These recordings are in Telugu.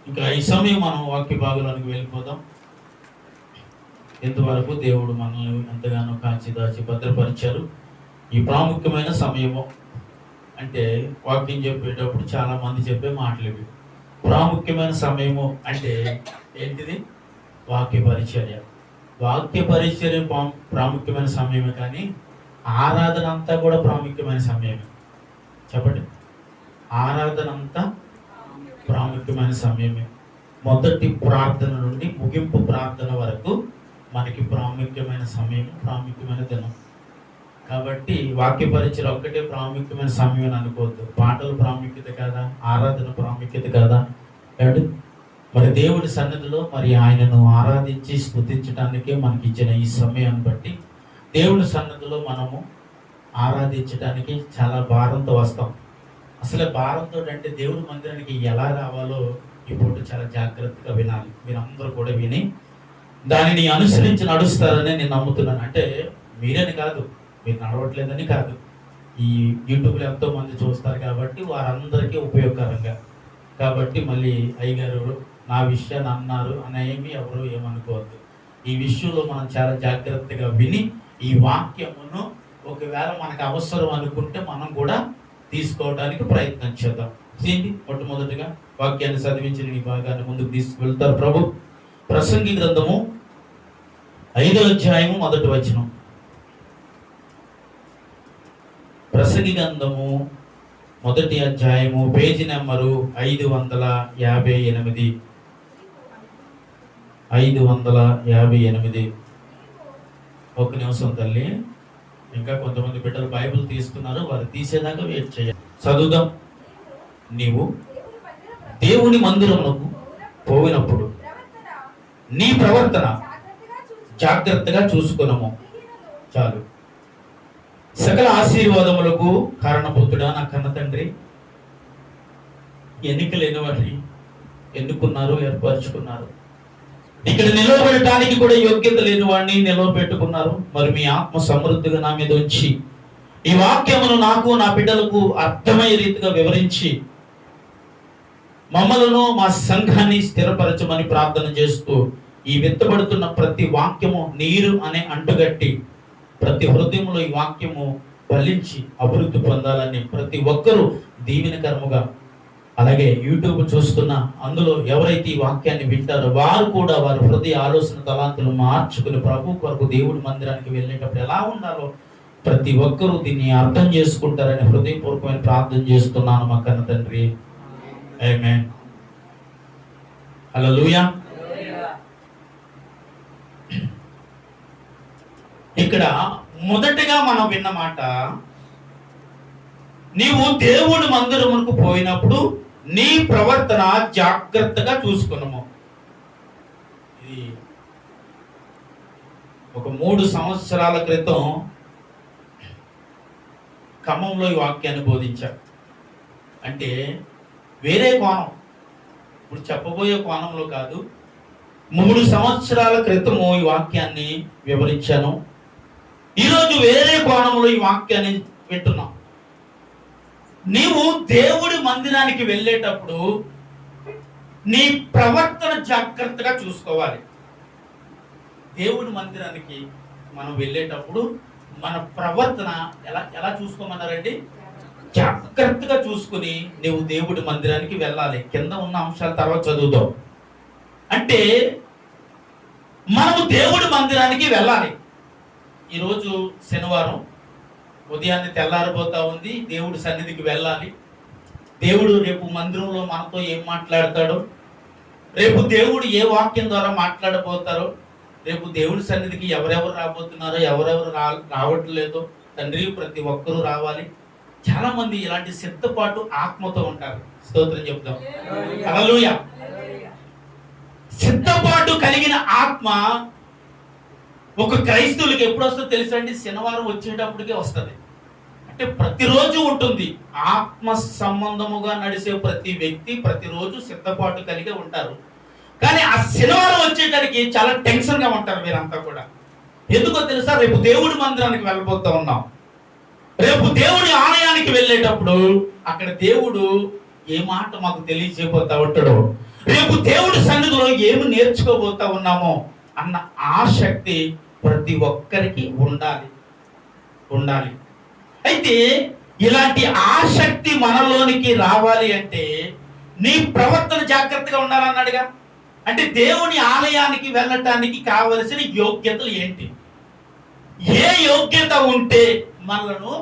ఇంకా ఈ సమయం మనం వాక్య భాగంలోనికి వెళ్ళిపోదాం. ఇంతవరకు దేవుడు మనల్ని ఎంతగానో కాచి దాచి భద్రపరిచారు. ఈ ప్రాముఖ్యమైన సమయము అంటే వాక్యం చెప్పేటప్పుడు చాలా మంది చెప్పే మాటలు ఇవి. ప్రాముఖ్యమైన సమయము అంటే ఏంటిది? వాక్య పరిచర్య. వాక్య పరిచర్య ప్రాముఖ్యమైన సమయమే, కానీ ఆరాధన అంతా కూడా ప్రాముఖ్యమైన సమయమే. చెప్పండి, ఆరాధన అంతా ప్రాముఖ్యమైన సమయమే. మొదటి ప్రార్థన నుండి ముగింపు ప్రార్థన వరకు మనకి ప్రాముఖ్యమైన సమయం, ప్రాముఖ్యమైన దినం. కాబట్టి వాక్య పరిచయం ఒక్కటే ప్రాముఖ్యమైన సమయం అని అనుకోవద్దు. పాటలు ప్రాముఖ్యత కాదా? ఆరాధన ప్రాముఖ్యత కాదా? ఏమండి? మరి దేవుడి సన్నిధిలో మరి ఆయనను ఆరాధించి స్తుతించడానికే మనకి ఇచ్చిన ఈ సమయాన్ని బట్టి దేవుడి సన్నిధిలో మనము ఆరాధించడానికి చాలా భారంతో వస్తాం. అసలే భారంతో అంటే దేవుడి మందిరానికి ఎలా రావాలో ఇప్పుడు చాలా జాగ్రత్తగా వినాలి. మీరందరూ కూడా విని దానిని అనుసరించి నడుస్తారని నేను నమ్ముతున్నాను. అంటే మీరని కాదు, మీరు నడవట్లేదని కాదు, ఈ యూట్యూబ్లో ఎంతో మంది చూస్తారు కాబట్టి వారందరికీ ఉపయోగకరంగా. కాబట్టి మళ్ళీ అయ్యగారు నా విషయాన్ని అన్నారు అని ఎవరు ఏమనుకోవద్దు. ఈ విషయంలో మనం చాలా జాగ్రత్తగా విని ఈ వాక్యమును ఒకవేళ మనకు అవసరం అనుకుంటే మనం కూడా తీసుకోవడానికి ప్రయత్నం చేద్దాం. ఏంటి? మొట్టమొదటిగా వాక్యాన్ని చదివించిన ఈ భాగాన్ని ముందుకు తీసుకువెళ్తారు ప్రభు. ప్రసంగి గ్రంథము 5వ అధ్యాయము 1వ వచనం. ప్రసంగి గ్రంథము 1వ అధ్యాయము, పేజీ నెంబరు 558. 558. ఒక్క నిమిషం తల్లి, ఇంకా కొంతమంది బిడ్డలు బైబిల్ తీస్తున్నారు, వారు తీసేదాకా వెయిట్ చేయాలి. చదువుదాం. నీవు దేవుని మందిరమునకు పోయినప్పుడు నీ ప్రవర్తన జాగ్రత్తగా చూసుకున్నాము. చాలు. సకల ఆశీర్వాదములకు కారణభూతుడా నా కన్న తండ్రి, ఎన్నిక లేని వారిని ఎన్నుకున్నారు, ఏర్పరచుకున్నారు. ఇక్కడ నిలవబడటానికి కూడా యోగ్యత లేని వాడిని నిలవబెట్టుకున్నారు. మరి మీ ఆత్మ సమృద్ధిగా నా మీద ఉంచి ఈ వాక్యమును నాకు నా బిడ్డలకు అర్థమయ్యే రీతిగా వివరించి మమ్మలను మా సంఘాన్ని స్థిరపరచమని ప్రార్థన చేస్తూ ఈ విత్తబడుతున్న ప్రతి వాక్యము నీరు అనే అంటుగట్టి ప్రతి హృదయంలో ఈ వాక్యము ఫలించి అభివృద్ధి పొందాలని ప్రతి ఒక్కరూ దీవెనకరముగా, అలాగే యూట్యూబ్ చూస్తున్న అందులో ఎవరైతే ఈ వాక్యాన్ని వింటారో వారు కూడా వారి హృదయ ఆలోచన తలాంతులు మార్చుకుని ప్రభు కొరకు దేవుడి మందిరానికి వెళ్ళేటప్పుడు ఎలా ఉండాలో ప్రతి ఒక్కరూ దీన్ని అర్థం చేసుకుంటారని హృదయపూర్వకమైన ప్రార్థన చేస్తున్నాను మా కన్న తండ్రి. ఆమేన్. హల్లెలూయా. ఇక్కడ మొదటగా మనం విన్న మాట, నీవు దేవుడి మందిరమునకు పోయినప్పుడు నీ ప్రవర్తన జాగ్రత్తగా చూసుకున్నాము. ఇది ఒక 3 సంవత్సరాల క్రితం ఖమ్మంలో ఈ వాక్యాన్ని బోధించారు. అంటే వేరే కోణం, ఇప్పుడు చెప్పబోయే కోణంలో కాదు. 3 సంవత్సరాల క్రితము ఈ వాక్యాన్ని వివరించాను. ఈరోజు వేరే కోణంలో ఈ వాక్యాన్ని వింటున్నాం. నీవు దేవుడి మందిరానికి వెళ్ళేటప్పుడు నీ ప్రవర్తన జాగ్రత్తగా చూసుకోవాలి. దేవుడి మందిరానికి మనం వెళ్ళేటప్పుడు మన ప్రవర్తన ఎలా చూసుకోమన్నారండి? జాగ్రత్తగా చూసుకుని నీవు దేవుడి మందిరానికి వెళ్ళాలి. కింద ఉన్న అంశాల తర్వాత చదువుతాం. అంటే మనము దేవుడి మందిరానికి వెళ్ళాలి. ఈరోజు శనివారం ఉదయాన్నే తెల్లారిపోతా ఉంది. దేవుడి సన్నిధికి వెళ్ళాలి. దేవుడు రేపు మందిరంలో మనతో ఏం మాట్లాడతాడో, రేపు దేవుడు ఏ వాక్యం ద్వారా మాట్లాడబోతారో, రేపు దేవుడి సన్నిధికి ఎవరెవరు రాబోతున్నారో, ఎవరెవరు రావట్లేదో తండ్రి ప్రతి ఒక్కరూ రావాలి. చాలా మంది ఇలాంటి సిద్ధపాటు ఆత్మతో ఉంటారు. స్తోత్రం చెప్తాం. హల్లెలూయా. సిద్ధపాటు కలిగిన ఆత్మ ఒక క్రైస్తవులకి ఎప్పుడు వస్తుందో తెలుసండి? శనివారం వచ్చేటప్పటికే వస్తుంది. అంటే ప్రతిరోజు ఉంటుంది. ఆత్మ సంబంధముగా నడిచే ప్రతి వ్యక్తి ప్రతిరోజు సిద్ధపాటు కలిగి ఉంటారు. కానీ ఆ శనివారం వచ్చేటరికి చాలా టెన్షన్ గా ఉంటారు మీరంతా కూడా. ఎందుకో తెలుసా? రేపు దేవుడి మందిరానికి వెళ్ళబోతా ఉన్నాం. రేపు దేవుడి ఆలయానికి వెళ్ళేటప్పుడు అక్కడ దేవుడు ఏ మాట మాకు తెలియజేయబోతా ఉంటాడో, రేపు దేవుడి సన్నిధిలో ఏమి నేర్చుకోబోతా ఉన్నామో అన్న ఆసక్తి ప్రతి ఒక్కరికి ఉండాలి. అయితే ఇలాంటి ఆసక్తి మనలోనికి రావాలి అంటే నీ ప్రవర్తన జాగ్రత్తగా ఉండాలన్నాడుగా. అంటే దేవుని ఆలయానికి వెళ్ళటానికి కావలసిన యోగ్యతలు ఏంటి? ఏ యోగ్యత ఉంటే మనలను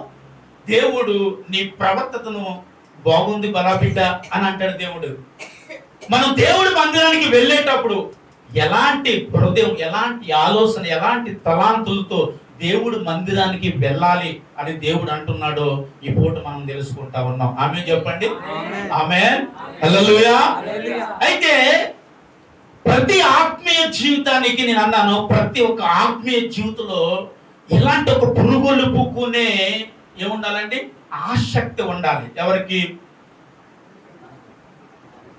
దేవుడు నీ ప్రవర్తనను బాగుంది బలాబిడ్డ అని అంటాడు దేవుడు. మనం దేవుడి మందిరానికి వెళ్ళేటప్పుడు ఎలాంటి హృదయం, ఎలాంటి ఆలోచన, ఎలాంటి తలాంతులతో దేవుడు మందిరానికి వెళ్ళాలి అని దేవుడు అంటున్నాడో ఈ పూట మనం తెలుసుకుంటా ఉన్నాం. ఆమేన్ చెప్పండి. ఆమేన్. హల్లెలూయా. అయితే ప్రతి ఆత్మీయ జీవితానికి నేను అన్నాను, ప్రతి ఒక్క ఆత్మీయ జీవితంలో ఇలాంటి ఒక పునుగోలు పుక్కునే ఏముండాలండి? ఆసక్తి ఉండాలి. ఎవరికి?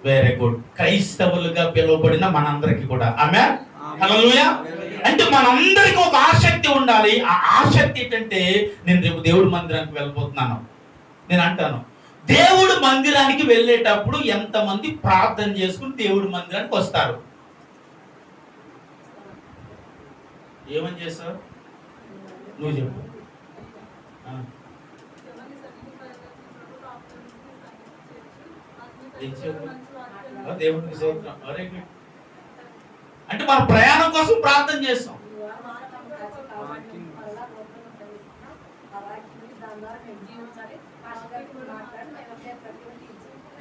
వెరీ గుడ్, క్రైస్తవులుగా పిలువబడిన మనందరికి కూడా. ఆమేన్. హల్లెలూయా. అంటే మనందరికి ఒక ఆసక్తి ఉండాలి. ఆ ఆసక్తి ఏంటంటే, నేను రేపు దేవుడి మందిరానికి వెళ్ళిపోతున్నాను. నేను అంటాను, దేవుడి మందిరానికి వెళ్ళేటప్పుడు ఎంతమంది ప్రార్థన చేసుకుని దేవుడి మందిరానికి వస్తారు? ఏమని చేస్తావు? నువ్వు చెప్పు. దేవుడికి స్తోత్రం. Very good. అంటే మన ప్రయాణం కోసం ప్రార్థన చేస్తాం.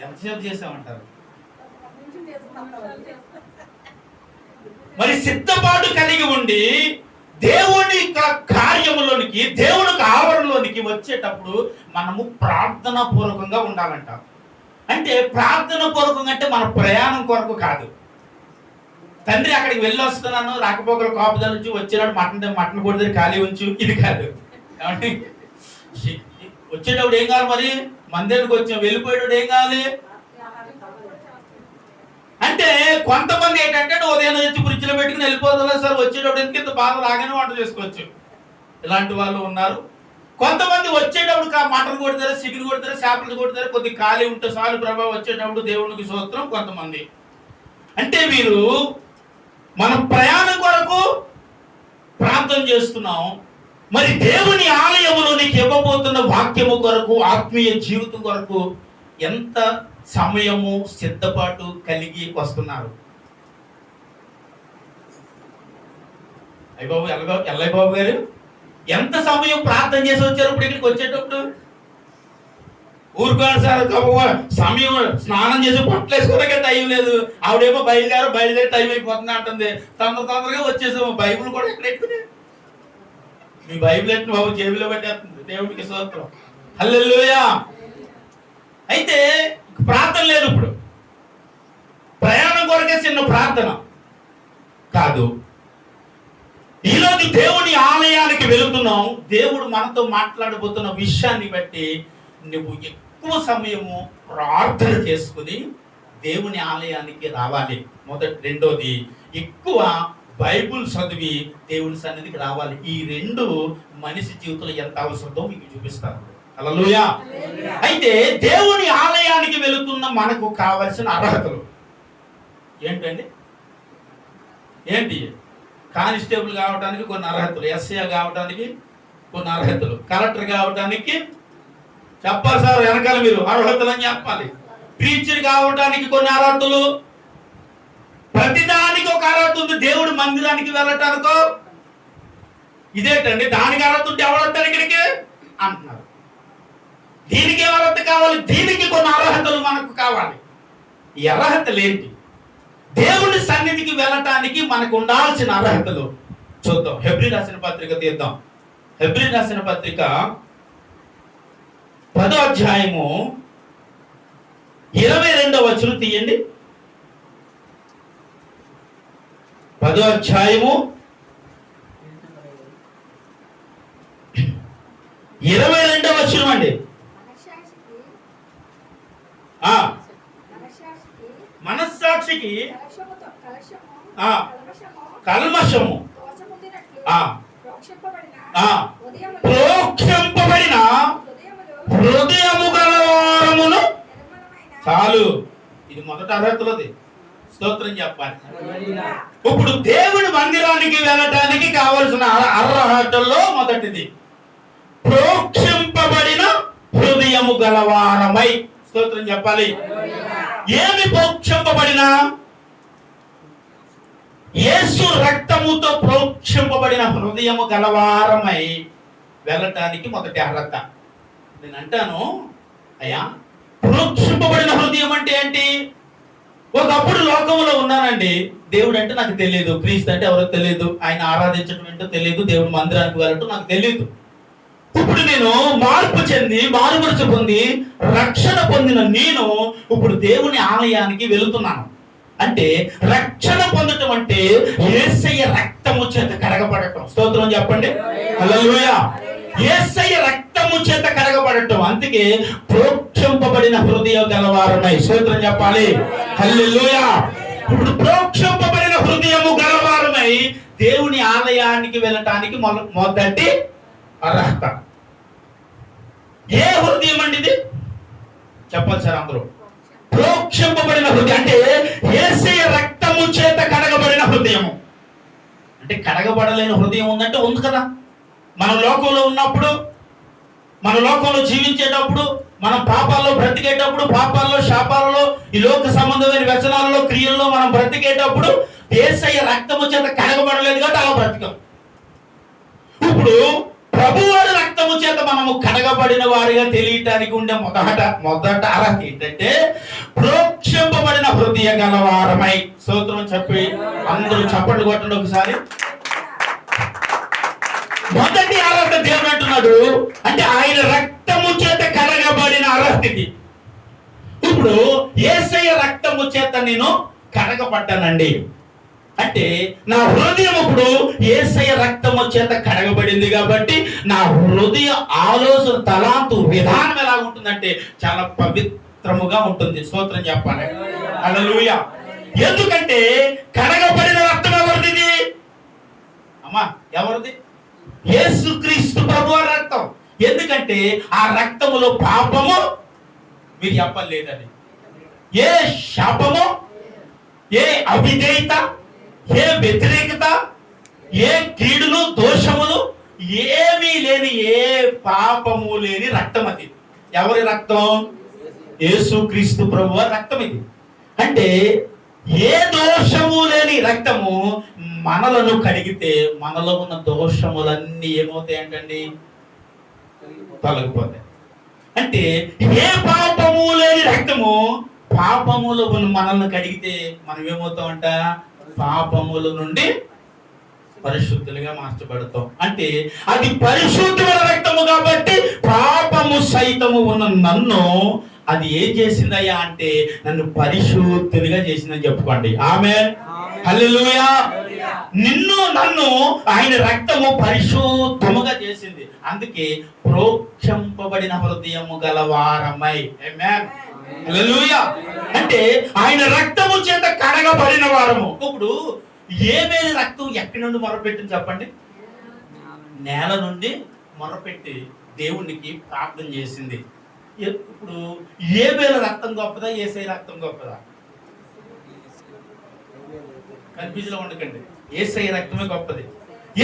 ఎంతసేపు చేసామంటారు? మరి సిద్ధపాటు కలిగి ఉండి దేవుని కార్యములోనికి, దేవునికి ఆవరణలోనికి వచ్చేటప్పుడు మనము ప్రార్థన పూర్వకంగా ఉండాలంట. అంటే ప్రార్థన పూర్వకంగా అంటే మన ప్రయాణం కొరకు కాదు. తండ్రి అక్కడికి వెళ్ళి వస్తున్నాను, రాకపోకల కాపుదల నుంచి వచ్చినాడు, మటన్ కొడితే ఖాళీ ఉంచు, ఇది కాదు. వచ్చేటప్పుడు ఏం కావాలి? మరి మందిరానికి వచ్చాం, వెళ్ళిపోయేటప్పుడు ఏం కావాలి? అంటే కొంతమంది ఏంటంటే ఉదయం వచ్చి ఫ్రిడ్జ్లో పెట్టుకుని వెళ్ళిపోతున్నారు సార్, వచ్చేటప్పుడు ఎందుకు ఇంత బాధ లాగానే వంట చేసుకోవచ్చు. ఇలాంటి వాళ్ళు ఉన్నారు. కొంతమంది వచ్చేటప్పుడు మటన్ కొడతారు, చికెన్ కొడతారు, చేపలు కొడతారు, కొద్ది ఖాళీ ఉంటే చాలు ప్రభావం వచ్చేటప్పుడు దేవునికి స్తోత్రం. కొంతమంది అంటే వీరు మన ప్రయాణం కొరకు ప్రార్థన చేస్తున్నాం. మరి దేవుని ఆలయంలో నీకు ఇవ్వబోతున్న వాక్యము కొరకు, ఆత్మీయ జీవితం కొరకు ఎంత సమయము సిద్ధపాటు కలిగి వస్తున్నారు? ఎల్లయ్య బాబు గారు ఎంత సమయం ప్రార్థన చేసి వచ్చారు ఇప్పుడు ఇక్కడికి వచ్చేటప్పుడు? ఊరుకోండి సార్, సమయం స్నానం చేసి బట్టలు వేసుకోవడానికి టైం లేదు. ఆవిడేమో బయలుదేరి టైం అయిపోతుంది అంటుంది. తొందరగా వచ్చేసాము. బైబుల్ కూడా ఎక్కడ ఎక్కువ? మీ బైబిల్ ఎట్టు బాబు జేబులో పెట్టేస్తుంది. దేవుడికి స్తోత్రం. హల్లెలూయా. అయితే ప్రార్థన లేదు ఇప్పుడు. ప్రయాణం కొరకే చిన్న ప్రార్థన కాదు. ఈరోజు దేవుని ఆలయానికి వెళుతున్నాం. దేవుడు మనతో మాట్లాడబోతున్న విషయాన్ని బట్టి నువ్వు ఎక్కువ సమయము ప్రార్థన చేసుకుని దేవుని ఆలయానికి రావాలి. రెండోది, ఎక్కువ బైబుల్ చదివి దేవుని సన్నిధికి రావాలి. ఈ రెండు మనిషి జీవితంలో ఎంత అవసరమో మీకు చూపిస్తాను. హల్లెలూయా. అయితే దేవుని ఆలయానికి వెళుతున్న మనకు కావలసిన అర్హతలు ఏంటండి? ఏంటి? కానిస్టేబుల్ కావడానికి కొన్ని అర్హతలు, ఎస్ఐ కావడానికి కొన్ని అర్హతలు, కలెక్టర్ కావడానికి చెప్పాలి సార్, వెనకాల మీరు అర్హతలు అని చెప్పాలి. ప్రీచర్ కావడానికి కొన్ని అర్హతలు, ప్రతిదానికి ఒక అర్హత ఉంది. దేవుడి మందిరానికి వెళ్ళటానికో ఇదేంటండి, దానికి అర్హత ఉంటే ఎవడొస్తాడు ఇక్కడికి అంటున్నారు. దీనికి అర్హత కావాలి, దీనికి కొన్ని అర్హతలు మనకు కావాలి. ఈ అర్హతలు ఏంటి? దేవుని సన్నిధికి వెళ్ళటానికి మనకు ఉండాల్సిన అర్హతలు చూద్దాం. హెబ్రీ రాసిన పత్రిక తీద్దాం. హెబ్రీ రాసిన పత్రిక 10వ అధ్యాయము 22వ వచనం తీయండి. 10వ అధ్యాయము 22వ వచనం అండి. మనస్సాక్షికి కల్మషము ప్రోక్షింపబడిన హృదయము గలవారమును చాలు. ఇది మొదట అర్హతలోది. స్తోత్రం చెప్పాలి. ఇప్పుడు దేవుని మందిరానికి వెళ్ళటానికి కావలసిన అర్హతల్లో మొదటిది ప్రోక్షింపబడిన హృదయము గలవారమై. స్తోత్రం చెప్పాలి. ఏమి ప్రోక్షింపబడిన? యేసు రక్తముతో ప్రోక్షింపబడిన హృదయము గలవారమై వెళ్ళటానికి మొదటి అర్హత. నేను అంటాను, అయ్యా ప్రోక్షింపబడిన హృదయం అంటే ఏంటి? ఒకప్పుడు లోకంలో ఉన్నానండి, దేవుడు అంటే నాకు తెలియదు, క్రీస్తు అంటే ఎవరో తెలియదు, ఆయన ఆరాధించడం ఏంటో తెలియదు, దేవుడి మందిరానికి వెళ్ళటం నాకు తెలియదు. ఇప్పుడు నేను మార్పు చెంది మారుమనసు పొంది రక్షణ పొందిన నేను ఇప్పుడు దేవుని ఆలయానికి వెళుతున్నాను. అంటే రక్షణ పొందటం అంటే యేసయ్య రక్తము చేత కడగబడటం. స్తోత్రం చెప్పండి. హల్లెలూయా. యేసయ్య రక్తము చేత కడగబడటం. అందుకే ప్రోక్షింపబడిన హృదయం గలవారమై. స్తోత్రం చెప్పాలి. హల్లెలూయా. ఇప్పుడు ప్రోక్షింపబడిన హృదయము గలవారమై దేవుని ఆలయానికి వెళ్ళటానికి మొదటి అర్హత. ఏ హృదయం అండి ఇది? చెప్పాలి సార్ అందరూ. ప్రోక్షింపబడిన హృదయం అంటే యేసయ్య రక్తము చేత కడగబడిన హృదయము. అంటే కడగబడలేని హృదయం ఉందంటే ఉంది కదా. మన లోకంలో ఉన్నప్పుడు, మన లోకంలో జీవించేటప్పుడు, మనం పాపాల్లో బ్రతికేటప్పుడు, పాపాల్లో శాపాలలో ఈ లోక సంబంధమైన వ్యసనాలలో క్రియల్లో మనం బ్రతికేటప్పుడు యేసయ్య రక్తము చేత కడగబడలేదు కాబట్టి అలా బ్రతికాం. ఇప్పుడు ప్రభువారి రక్తము చేత మనము కడగబడిన వారిగా తెలియటానికి ఉండే మొదట అర్హత ఏంటంటే ప్రోక్షింపబడిన హృదయ గలవారమై. స్తోత్రం చెప్పి అందరూ చప్పట్లు కొట్టండి ఒకసారి. మొదటి అర్హత దేవుడు అంటున్నాడు, అంటే ఆయన రక్తము చేత కడగబడిన అర్హత ఇది. ఇప్పుడు యేసయ్య రక్తము చేత నేను కడగబడ్డానండి అంటే నా హృదయం ఇప్పుడు యేసయ్య రక్తము చేత కడగబడింది కాబట్టి నా హృదయ ఆలోచన, తలాంతు, విధానం ఎలా ఉంటుందంటే చాలా పవిత్రముగా ఉంటుంది. స్తోత్రం చెప్పాలి. హల్లెలూయా. ఎందుకంటే కడగబడిన రక్తం ఎవరిది? అమ్మా ఎవరిది? యేసుక్రీస్తు ప్రభువారి రక్తం. ఎందుకంటే ఆ రక్తములో పాపము మీరు చెప్పలేదండి, ఏ శాపము, ఏ అవిధేయత, ఏ వ్యతిరేకత, ఏ కీడులు, దోషములు ఏమీ లేని, ఏ పాపము లేని రక్తం అది. ఎవరి రక్తం? యేసుక్రీస్తు ప్రభువారి రక్తం ఇది. అంటే ఏ దోషము లేని రక్తము మనలను కడిగితే మనలో ఉన్న దోషములన్నీ ఏమవుతాయి అంటండి? తొలగిపోతాయి. అంటే ఏ పాపము లేని రక్తము పాపములు మనల్ని కడిగితే మనం ఏమవుతామంట? పాపముల నుండి పరిశుద్ధులుగా మార్చబడతాం. అంటే అది పరిశుద్ధమైన రక్తము కాబట్టి పాపము సైతము ఉన్న నన్ను అది ఏం చేసిందయ్యా అంటే నన్ను పరిశుద్ధునిగా చేసిందని చెప్పుకోండి. ఆమేన్. హల్లెలూయా. నిన్ను నన్ను ఆయన రక్తము పరిశుద్ధముగా చేసింది. అందుకే ప్రోక్షింపబడిన హృదయము గలవారమై. ఆమేన్. హల్లెలూయా. అంటే ఆయన రక్తము చేత కడగబడిన వారము. ఇప్పుడు ఏమేమి రక్తం ఎక్కడి నుండి మొరపెట్టింది చెప్పండి? నేల నుండి మొరపెట్టి దేవునికి ప్రార్థన చేసింది. ఇప్పుడు ఏమేమి రక్తం గొప్పదా, యేసయ్య రక్తం గొప్పదా? కన్ఫ్యూజన్ లో ఉండకండి. యేసయ్య రక్తమే గొప్పది.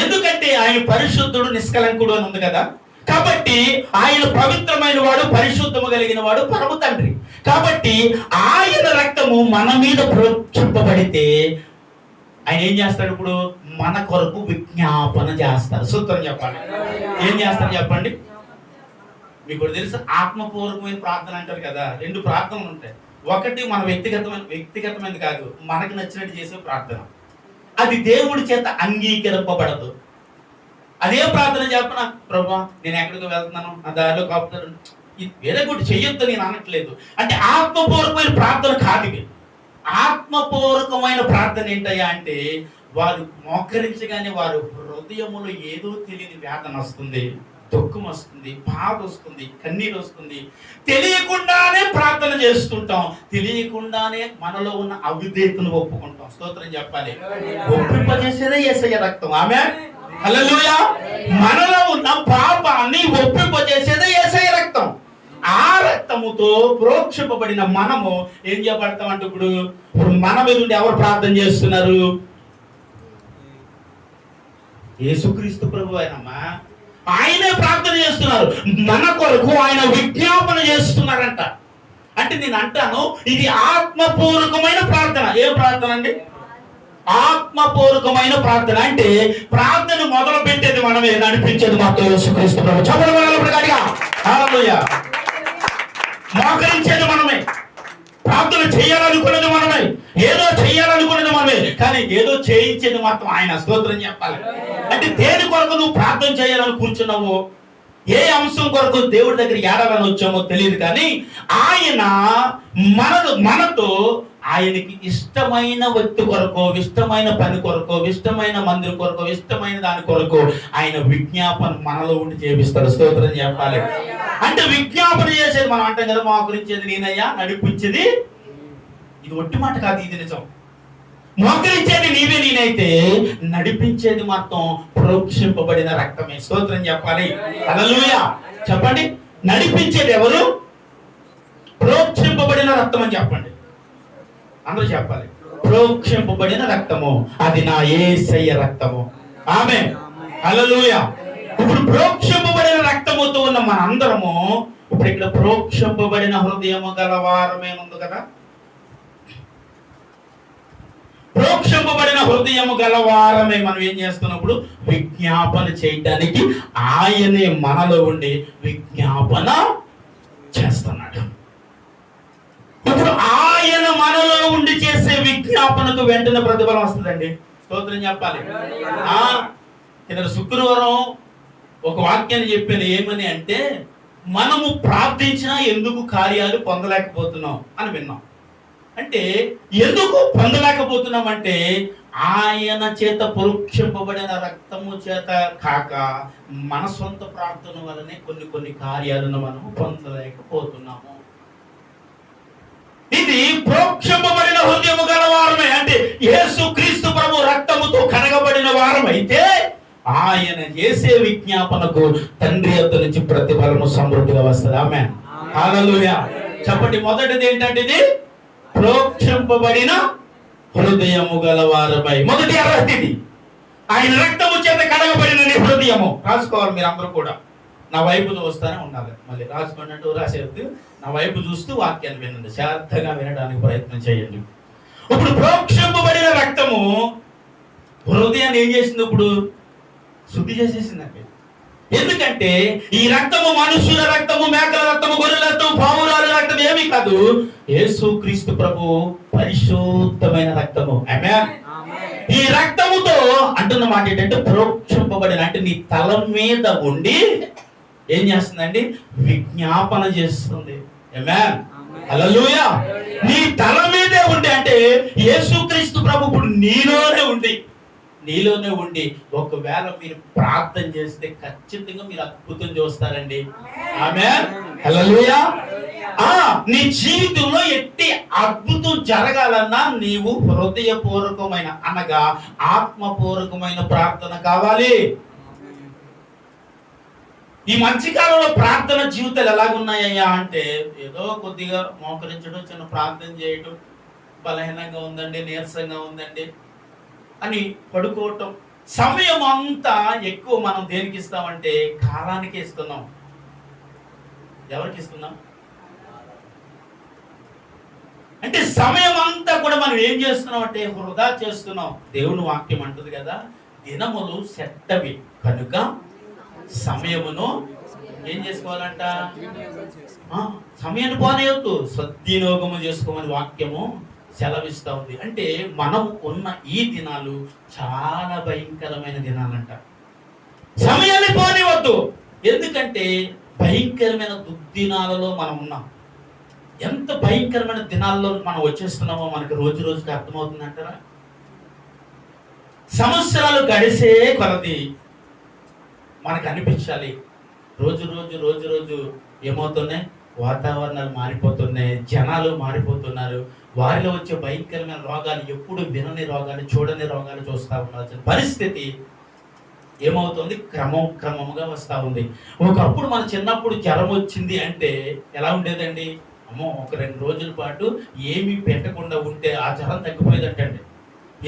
ఎందుకంటే ఆయన పరిశుద్ధుడు, నిష్కలంకుడు అని ఉంది కదా. కాబట్టి ఆయన పవిత్రమైన వాడు, పరిశుద్ధము కలిగిన వాడు, పరమ తండ్రి. కాబట్టి ఆయన రక్తము మన మీద ప్రోక్షింపబడితే ఆయన ఏం చేస్తాడు? ఇప్పుడు మన కొరకు విజ్ఞాపన చేస్తారు. సూత్రం చెప్పండి. ఏం చేస్తారు చెప్పండి? మీకు తెలుసు, ఆత్మపూర్వకమైన ప్రార్థన అంటారు కదా. రెండు ప్రార్థనలు ఉంటాయి. ఒకటి మన వ్యక్తిగతమైనది కాదు, మనకు నచ్చినట్టు చేసే ప్రార్థన. అది దేవుడి చేత అంగీకరింపబడదు. అదే ప్రార్థన చెప్పనా, ప్రభా నేను ఎక్కడికి వెళ్తున్నాను, నా దారిలో కాపుతాను, వేరే గుడి చెయ్యొద్దు నేను అనట్లేదు. అంటే ఆత్మపూర్వకమైన ప్రార్థన కాదు ఇది. ఆత్మపూర్వకమైన ప్రార్థన ఏంటయ్యా అంటే వారు మోకరించగానే వారు హృదయములో ఏదో తెలియని వేదన వస్తుంది, దుఃఖం వస్తుంది, బాధ వస్తుంది, కన్నీరు వస్తుంది. తెలియకుండానే ప్రార్థన చేస్తుంటాం, తెలియకుండానే మనలో ఉన్న అవిధేయతను ఒప్పుకుంటాం. స్తోత్రం చెప్పాలి. ఒప్పింపజేసేదే యేసయ్య రక్తం. ఆమేన్. హల్లెలూయా. మనలో ఉన్న పాపాన్ని ఒప్పింపజేసేదే యేసయ్య రక్తం. ఆ రక్తం రక్తముతో ప్రోక్షింపబడిన మనము ఏం చేయబడతామంటే ఇప్పుడు మన మీద నుండి ఎవరు ప్రార్థన చేస్తున్నారు? యేసుక్రీస్తు ప్రభు ఆయనమ్మా, ఆయనే ప్రార్థన చేస్తున్నారు మన కొరకు. ఆయన విజ్ఞాపన చేస్తున్నారంట. అంటే నేను అంటాను, ఇది ఆత్మపూర్వకమైన ప్రార్థన. ఏ ప్రార్థన అండి? ఆత్మపూర్వకమైన ప్రార్థన. అంటే ప్రార్థన మొదలు పెట్టేది మనమే, నడిపించేది మాత్రం యేసుక్రీస్తు ప్రభు. చెప్పగలిగా హల్లెలూయా. మోకరించేది మనమే, ప్రార్థన చేయాలనుకున్నది మనమే, ఏదో చేయాలనుకున్నది మనమే, కానీ ఏదో చేయించేది మాత్రం ఆయన. స్తోత్రం చెప్పాలి. అంటే దేని కొరకు నువ్వు ప్రార్థన చేయాలని కూర్చున్నావు, ఏ అంశం కొరకు దేవుడి దగ్గర ఏడాలని వచ్చామో తెలియదు, కానీ ఆయన మనతో ఆయనకి ఇష్టమైన వ్యక్తి కొరకు, ఇష్టమైన పని కొరకు, ఇష్టమైన మందిరం కొరకు, ఇష్టమైన దాని కొరకు ఆయన విజ్ఞాపన మనలో ఉండి చేపిస్తాడు. స్తోత్రం చెప్పాలి. అంటే విజ్ఞాపన చేసేది మనం అంటాం కదా, మోకరించేది నేనయ్యా, నడిపించేది. ఇది ఒట్టి మాట కాదు, ఇది నిజం. మోకరించేది నీవే నేనైతే, నడిపించేది మాత్రం ప్రోక్షింపబడిన రక్తమే. స్తోత్రం చెప్పాలి. హల్లెలూయా. చెప్పండి, నడిపించేది ఎవరు? ప్రోక్షింపబడిన రక్తం అని చెప్పండి. అందరూ చెప్పాలి, ప్రోక్షింపబడిన రక్తము, అది నా యేసయ్య రక్తము. ఆమేన్. హల్లెలూయా. ఇప్పుడు ప్రోక్షింపబడిన రక్తముతో ఉన్న మన అందరము ఇప్పుడు ఇక్కడ ప్రోక్షింపబడిన హృదయము గలవారమే ఉంది కదా. ప్రోక్షింపబడిన హృదయము గలవారమే మనం ఏం చేస్తున్నప్పుడు విజ్ఞాపన చేయడానికి ఆయనే మనలో ఉండి విజ్ఞాపన చేస్తున్నాడు. ఇప్పుడు ఆయన మనలో ఉండి చేసే విజ్ఞాపనకు వెంటనే ప్రతిఫలం వస్తుందండి. స్తోత్రం చెప్పాలి. కింద శుక్రవారం ఒక వాక్యాన్ని చెప్పాను. ఏమని అంటే, మనము ప్రార్థించినా ఎందుకు కార్యాలు పొందలేకపోతున్నాం అని విన్నాం. అంటే ఎందుకు పొందలేకపోతున్నాం అంటే, ఆయన చేత పరీక్షింపబడిన రక్తము చేత కాక మన సొంత ప్రార్థన వలనే కొన్ని కార్యాలను మనము పొందలేకపోతున్నాము. ఇది ప్రోక్షింపబడిన హృదయము గల వారమే. అంటే యేసుక్రీస్తు ప్రభు రక్తముతో కడగబడిన వారమైతే ఆయన చేసే విజ్ఞాపనకు తండ్రి యొద్ద నుంచి ప్రతిఫలము సమృద్ధిగా వస్తుంది. ఆమేన్. హల్లెలూయా. చెప్పండి, మొదటిది ఏంటంటే ఇది ప్రోక్షింపబడిన హృదయము గల వారమై. మొదటి అర్హత ఇది. ఆయన రక్తము చేత కడగబడిన నీ హృదయము. రాసుకోవాలి మీరు అందరూ కూడా. నా వైపు చూస్తూనే ఉండాలి. మళ్ళీ రాసుకున్నట్టు రాసేది, నా వైపు చూస్తూ వాక్యాన్ని వినండి, శ్రద్ధగా వినడానికి ప్రయత్నం చేయండి. ఇప్పుడు ప్రోక్షింపబడిన రక్తము హృదయాన్ని ఏం చేసింది? ఇప్పుడు శుద్ధి చేసేసిందండి. ఎందుకంటే ఈ రక్తము మనుషుల రక్తము, మేకల రక్తము, గొర్రెల రక్తము, పావురాల రక్తం ఏమీ కాదు. యేసుక్రీస్తు ప్రభు పరిశుద్ధమైన రక్తము. ఆమేన్. ఈ రక్తముతో అంటున్న మాట ఏంటంటే ప్రోక్షింపబడిన, అంటే నీ తల మీద ఉండి ఏం చేస్తుందండి? విజ్ఞాపన చేస్తుంది. ఆమేన్. హల్లెలూయా. నీ తల మీదే ఉండి, అంటే యేసుక్రీస్తు ప్రభు ఇప్పుడు నీలోనే ఉండి ఒకవేళ మీరు ప్రార్థన చేస్తే ఖచ్చితంగా మీరు అద్భుతం చూస్తారండి. ఆమేన్. హల్లెలూయా. నీ జీవితంలో ఎట్టి అద్భుతం జరగాలన్నా నీవు హృదయపూర్వకమైన అనగా ఆత్మపూర్వకమైన ప్రార్థన కావాలి. ఈ మధ్యకాలంలో ప్రార్థన జీవితాలు ఎలాగున్నాయ్యా అంటే, ఏదో కొద్దిగా మోకరించడం, చిన్న ప్రార్థన చేయడం, బలహీనంగా ఉందండి, నీరసంగా ఉందండి అని పడుకోవటం. సమయం అంతా ఎక్కువ మనం దేనికి ఇస్తామంటే కాలానికి ఇస్తున్నాం. ఎవరికి ఇస్తున్నాం అంటే సమయం అంతా కూడా మనం ఏం చేస్తున్నాం అంటే వృధా చేస్తున్నాం. దేవుని వాక్యం అంటుంది కదా, దినములు సెట్టవి కనుక సమయమును ఏం చేసుకోవాలంట? సమయాన్ని పోనేయొద్దు, సద్వినియోగము చేసుకోమని వాక్యము సెలవిస్తా ఉంది. అంటే మనం ఉన్న ఈ దినాలు చాలా భయంకరమైన దినాలంట. సమయాన్ని పోనివద్దు. ఎందుకంటే భయంకరమైన దుర్దినాలలో మనం ఉన్నాం. ఎంత భయంకరమైన దినాల్లో మనం వచ్చేస్తున్నామో మనకు రోజు రోజుకి అర్థమవుతుంది అంటారా? సంవత్సరాలు గడిసే కొలది మనకు అనిపించాలి, రోజు రోజు ఏమవుతున్నాయి? వాతావరణాలు మారిపోతున్నాయి, జనాలు మారిపోతున్నారు, వారిలో వచ్చే భయంకరమైన రోగాలు, ఎప్పుడు వినని రోగాలు, చూడని రోగాలు చూస్తూ ఉండాల్సిన పరిస్థితి ఏమవుతుంది, క్రమముగా వస్తూ ఉంది. ఒకప్పుడు మన చిన్నప్పుడు జ్వరం వచ్చింది అంటే ఎలా ఉండేదండి, అమ్మో ఒక 2 రోజుల పాటు ఏమీ పెట్టకుండా ఉంటే ఆ జ్వరం తగ్గిపోయేదటండి.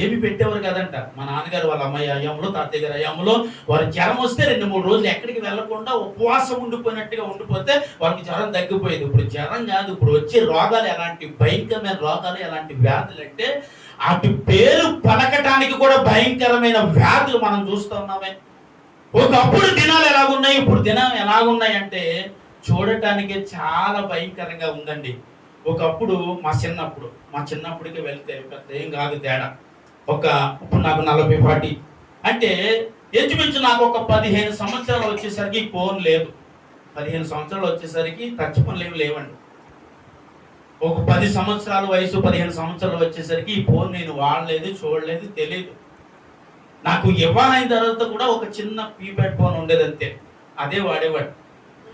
ఏమి పెట్టేవారు కదంట. మా నాన్నగారు వాళ్ళ అమ్మాయి అయ్యాములో, తాతయ్య గారి అయ్యాములో వారు జ్వరం వస్తే 2-3 రోజులు ఎక్కడికి వెళ్లకుండా ఉపవాసం ఉండిపోయినట్టుగా ఉండిపోతే వాళ్ళకి జ్వరం తగ్గిపోయేది. ఇప్పుడు జ్వరం కాదు, ఇప్పుడు వచ్చే రోగాలు ఎలాంటి భయంకరమైన రోగాలు, ఎలాంటి వ్యాధులు అంటే అటు పేరు పలకటానికి కూడా భయంకరమైన వ్యాధులు మనం చూస్తూ ఉన్నామే. ఒకప్పుడు దినాలు ఎలాగున్నాయి, ఇప్పుడు దినాలు ఎలాగున్నాయి అంటే చూడటానికి చాలా భయంకరంగా ఉందండి. ఒకప్పుడు మా చిన్నప్పటికి వెళ్తే పెద్ద ఏం కాదు తేడా. ఇప్పుడు నాకు 40-40 అంటే ఇంచుమించు నాకు ఒక 15 సంవత్సరాలు వచ్చేసరికి ఫోన్ లేదు. 15 సంవత్సరాలు వచ్చేసరికి టచ్ ఫోన్లు ఏమి లేవండి. ఒక 10 సంవత్సరాల వయసు, 15 సంవత్సరాలు వచ్చేసరికి ఈ ఫోన్ నేను వాడలేదు, చూడలేదు, తెలియదు. నాకు ఇవ్వాలైన తర్వాత కూడా ఒక చిన్న కీప్యాడ్ ఫోన్ ఉండేది అంతే, అదే వాడేవాడు.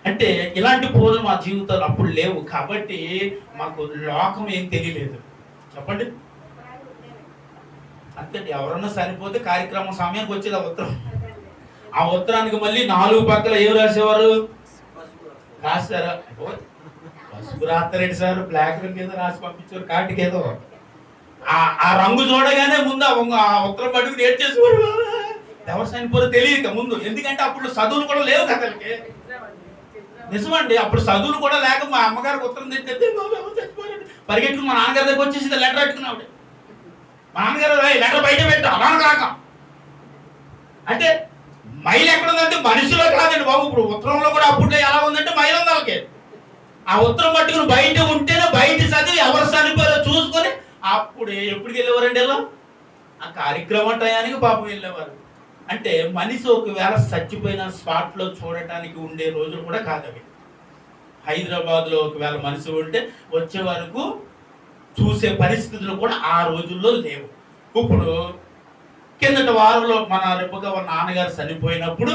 అంటే ఇలాంటి ఫోన్లు మా జీవితాలు అప్పుడు లేవు కాబట్టి మాకు లోకం ఏం తెలియలేదు. చెప్పండి అంతే. ఎవరన్నా చనిపోతే కార్యక్రమం సమయానికి వచ్చేది ఆ ఉత్తరం. ఆ ఉత్తరానికి మళ్ళీ 4 పక్కల ఏం రాసేవారు, రాశారా పసుపు రాస్తారండి సార్, బ్లాక్ రంగు ఏదో రాసి పంపించారు, కాటికి ఏదో ఆ రంగు చూడగానే ముందు ఆ ఉత్తరం పట్టుకుని ఏడ్చేసేవారు. ఎవరు చనిపోరో తెలియక ముందు, ఎందుకంటే అప్పుడు చదువులు కూడా లేవు కథలకి. నిజమండి, అప్పుడు చదువులు కూడా లేక మా అమ్మగారికి ఉత్తరం తెచ్చేస్తే చచ్చిపోయాడు పరిగెట్టుకుని మా నాన్నగారి దగ్గర వచ్చేసి లెటర్ పెట్టుకున్నాడు. మా నాన్నగారు లెటర్ బయట పెట్టు అలా కాక అంటే మైలు ఎక్కడ ఉందంటే మనిషిలో కాదండి బాబు. ఇప్పుడు ఉత్తరంలో కూడా అప్పుడు ఎలా ఉందంటే మైలు ఉంది వాళ్ళకి. ఆ ఉత్తరం పట్టుకుని బయట ఉంటేనే బయట చదివి ఎవరు చనిపోయారో చూసుకొని అప్పుడు ఎప్పటికి వెళ్ళేవారండి ఇలా ఆ కార్యక్రమం టయానికి పాపం వెళ్ళేవారు. అంటే మనిషి ఒకవేళ చచ్చిపోయిన స్పాట్లో చూడటానికి ఉండే రోజులు కూడా కాదవి. హైదరాబాద్లో ఒకవేళ మనిషి ఉంటే వచ్చే వరకు చూసే పరిస్థితులు కూడా ఆ రోజుల్లో లేవు. ఇప్పుడు కిందటి వారంలో మన రెప్పగా నాన్నగారు చనిపోయినప్పుడు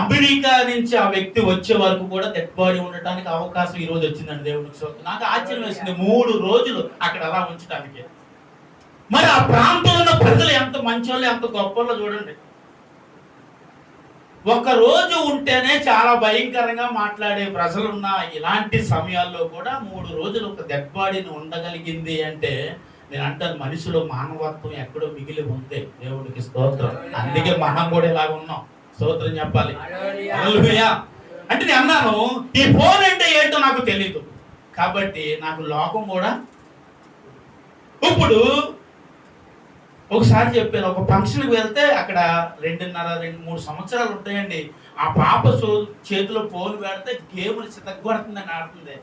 అమెరికా నుంచి ఆ వ్యక్తి వచ్చే వరకు కూడా డెడ్ బాడీ ఉండటానికి అవకాశం ఈ రోజు వచ్చిందండి. దేవుడికి నాకు ఆశ్చర్యం వేసింది, 3 రోజులు అక్కడ అలా ఉంచడానికి. మరి ఆ ప్రాంతంలో ఉన్న ప్రజలు ఎంత మంచోళ్ళు, ఎంత గొప్పలో చూడండి. ఒక రోజు ఉంటేనే చాలా భయంకరంగా మాట్లాడే ప్రజలున్న ఇలాంటి సమయాల్లో కూడా 3 రోజులు ఒక డెడ్ బాడీని ఉండగలిగింది అంటే నేను అంటాను మనిషిలో మానవత్వం ఎక్కడో మిగిలి ఉంది. దేవుడికి స్తోత్రం. అందుకే మనం కూడా ఇలాగ ఉన్నాం. స్తోత్రం చెప్పాలి. హల్లెలూయా. అంటే నేను అన్నాను ఈ ఫోన్ అంటే ఏంటో నాకు తెలియదు కాబట్టి నాకు లోకం కూడా. ఇప్పుడు ఒకసారి చెప్పాను, ఒక ఫంక్షన్కి వెళ్తే అక్కడ 2.5-3 సంవత్సరాలు ఉంటాయండి. ఆ పాప చేతిలో ఫోన్ పెడితే గేములు చితగ్గొడుతుందని ఆడుతుంది.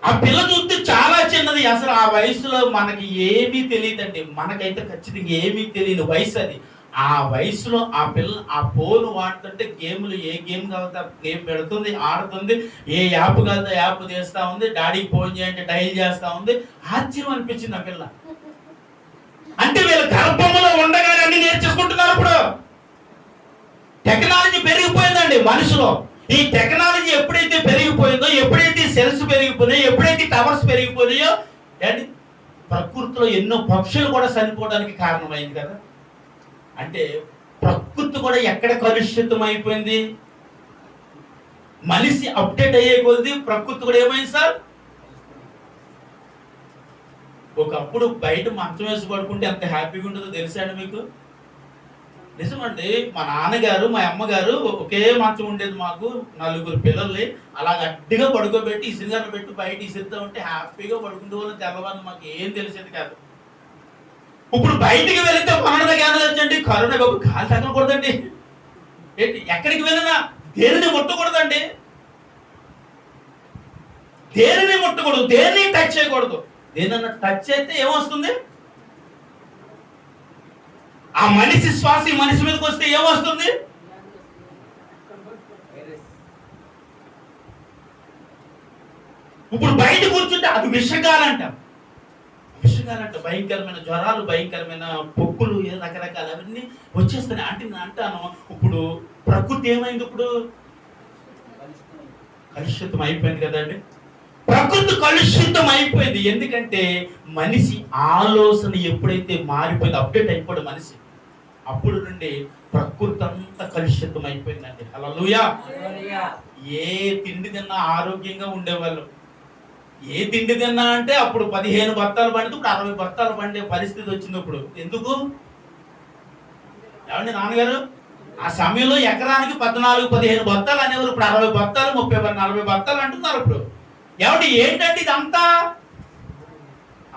ఆ పిల్ల చూస్తే చాలా చిన్నది, అసలు ఆ వయసులో మనకి ఏమీ తెలియదండి. మనకైతే ఖచ్చితంగా ఏమీ తెలియని వయసు అది. ఆ వయసులో ఆ పిల్ల ఆ ఫోన్ వాడుతుంటే గేములు, ఏ గేమ్ కావాలంటే గేమ్ పెడుతుంది, ఆడుతుంది. ఏ యాప్ కావాలంటే యాప్ చేస్తూ ఉంది. డాడీకి ఫోన్ చేయంటే డైల్ చేస్తూ ఉంది. ఆశ్చర్యం అనిపించింది ఆ పిల్ల. అంటే వీళ్ళు గర్భంలో ఉండగానే అన్ని నేర్చేసుకుంటున్నారు. ఇప్పుడు టెక్నాలజీ పెరిగిపోయిందండి మనుషులో. ఈ టెక్నాలజీ ఎప్పుడైతే పెరిగిపోయిందో, ఎప్పుడైతే సెల్స్ పెరిగిపోయినాయో, ఎప్పుడైతే టవర్స్ పెరిగిపోయినాయో అండి ప్రకృతిలో ఎన్నో పక్షులు కూడా చనిపోవడానికి కారణమైంది కదా. అంటే ప్రకృతి కూడా ఎక్కడ కలుషితం అయిపోయింది. మనిషి అప్డేట్ అయ్యే కొద్ది ప్రకృతి కూడా ఏమైంది సార్. ఒకప్పుడు బయట మంచం వేసి పడుకుంటే ఎంత హ్యాపీగా ఉంటుందో తెలుసండి మీకు. నిజమండి, మా నాన్నగారు మా అమ్మగారు ఒకే మంచం ఉండేది మాకు, 4 పిల్లల్ని అలా గట్టిగా పడుకోబెట్టి ఇసురుగాను పెట్టి బయట ఇసురుతూ ఉంటే హ్యాపీగా పడుకుంటే వాళ్ళు తెల్లవారు మాకు ఏం తెలిసేది కాదు. ఇప్పుడు బయటికి వెళితే కరోనా గ్యాస్ వచ్చండి, కరోనా బాబు కాలు తగ్గకూడదండి. ఏంటి ఎక్కడికి వెళ్ళినా దేనిని ముట్టకూడదండి, దేనిని ముట్టకూడదు, దేనిని టచ్ చేయకూడదు. దేనన్నా టచ్ అయితే ఏమొస్తుంది, ఆ మనిషి శ్వాస ఈ మనిషి మీదకి వస్తే ఏమొస్తుంది. ఇప్పుడు బయట కూర్చుంటే అది విషగాలంట, భయంకరమైన జ్వరాలు, భయంకరమైన పొక్కులు, రకరకాల అవన్నీ వచ్చేస్తున్నాయి. అంటే నేను అంటాను ఇప్పుడు ప్రకృతి ఏమైంది, ఇప్పుడు కలుషితం అయిపోయింది కదండి. ప్రకృతి కలుషితం అయిపోయింది. ఎందుకంటే మనిషి ఆలోచన ఎప్పుడైతే మారిపోయింది, అప్డేట్ అయిపోయాడు మనిషి. అప్పుడు నుండి ప్రకృతి అంతా కలుషితం అయిపోయిందండి. హల్లెలూయా. ఏ తిండి తిన్నా ఆరోగ్యంగా ఉండేవాళ్ళు. ఏ తిండి తిన్నా అంటే అప్పుడు 15 బత్తాలు పండితే ఇప్పుడు 60 బత్తాలు పండే పరిస్థితి వచ్చింది. ఇప్పుడు ఎందుకు ఏమండి నాన్నగారు? ఆ సమయంలో ఎకరానికి 14-15 బత్తాలు అనేవారు. ఇప్పుడు 60 బత్తాలు 30-40 బత్తాలు అంటున్నారు. ఇప్పుడు ఏమండి ఏంటంటే ఇదంతా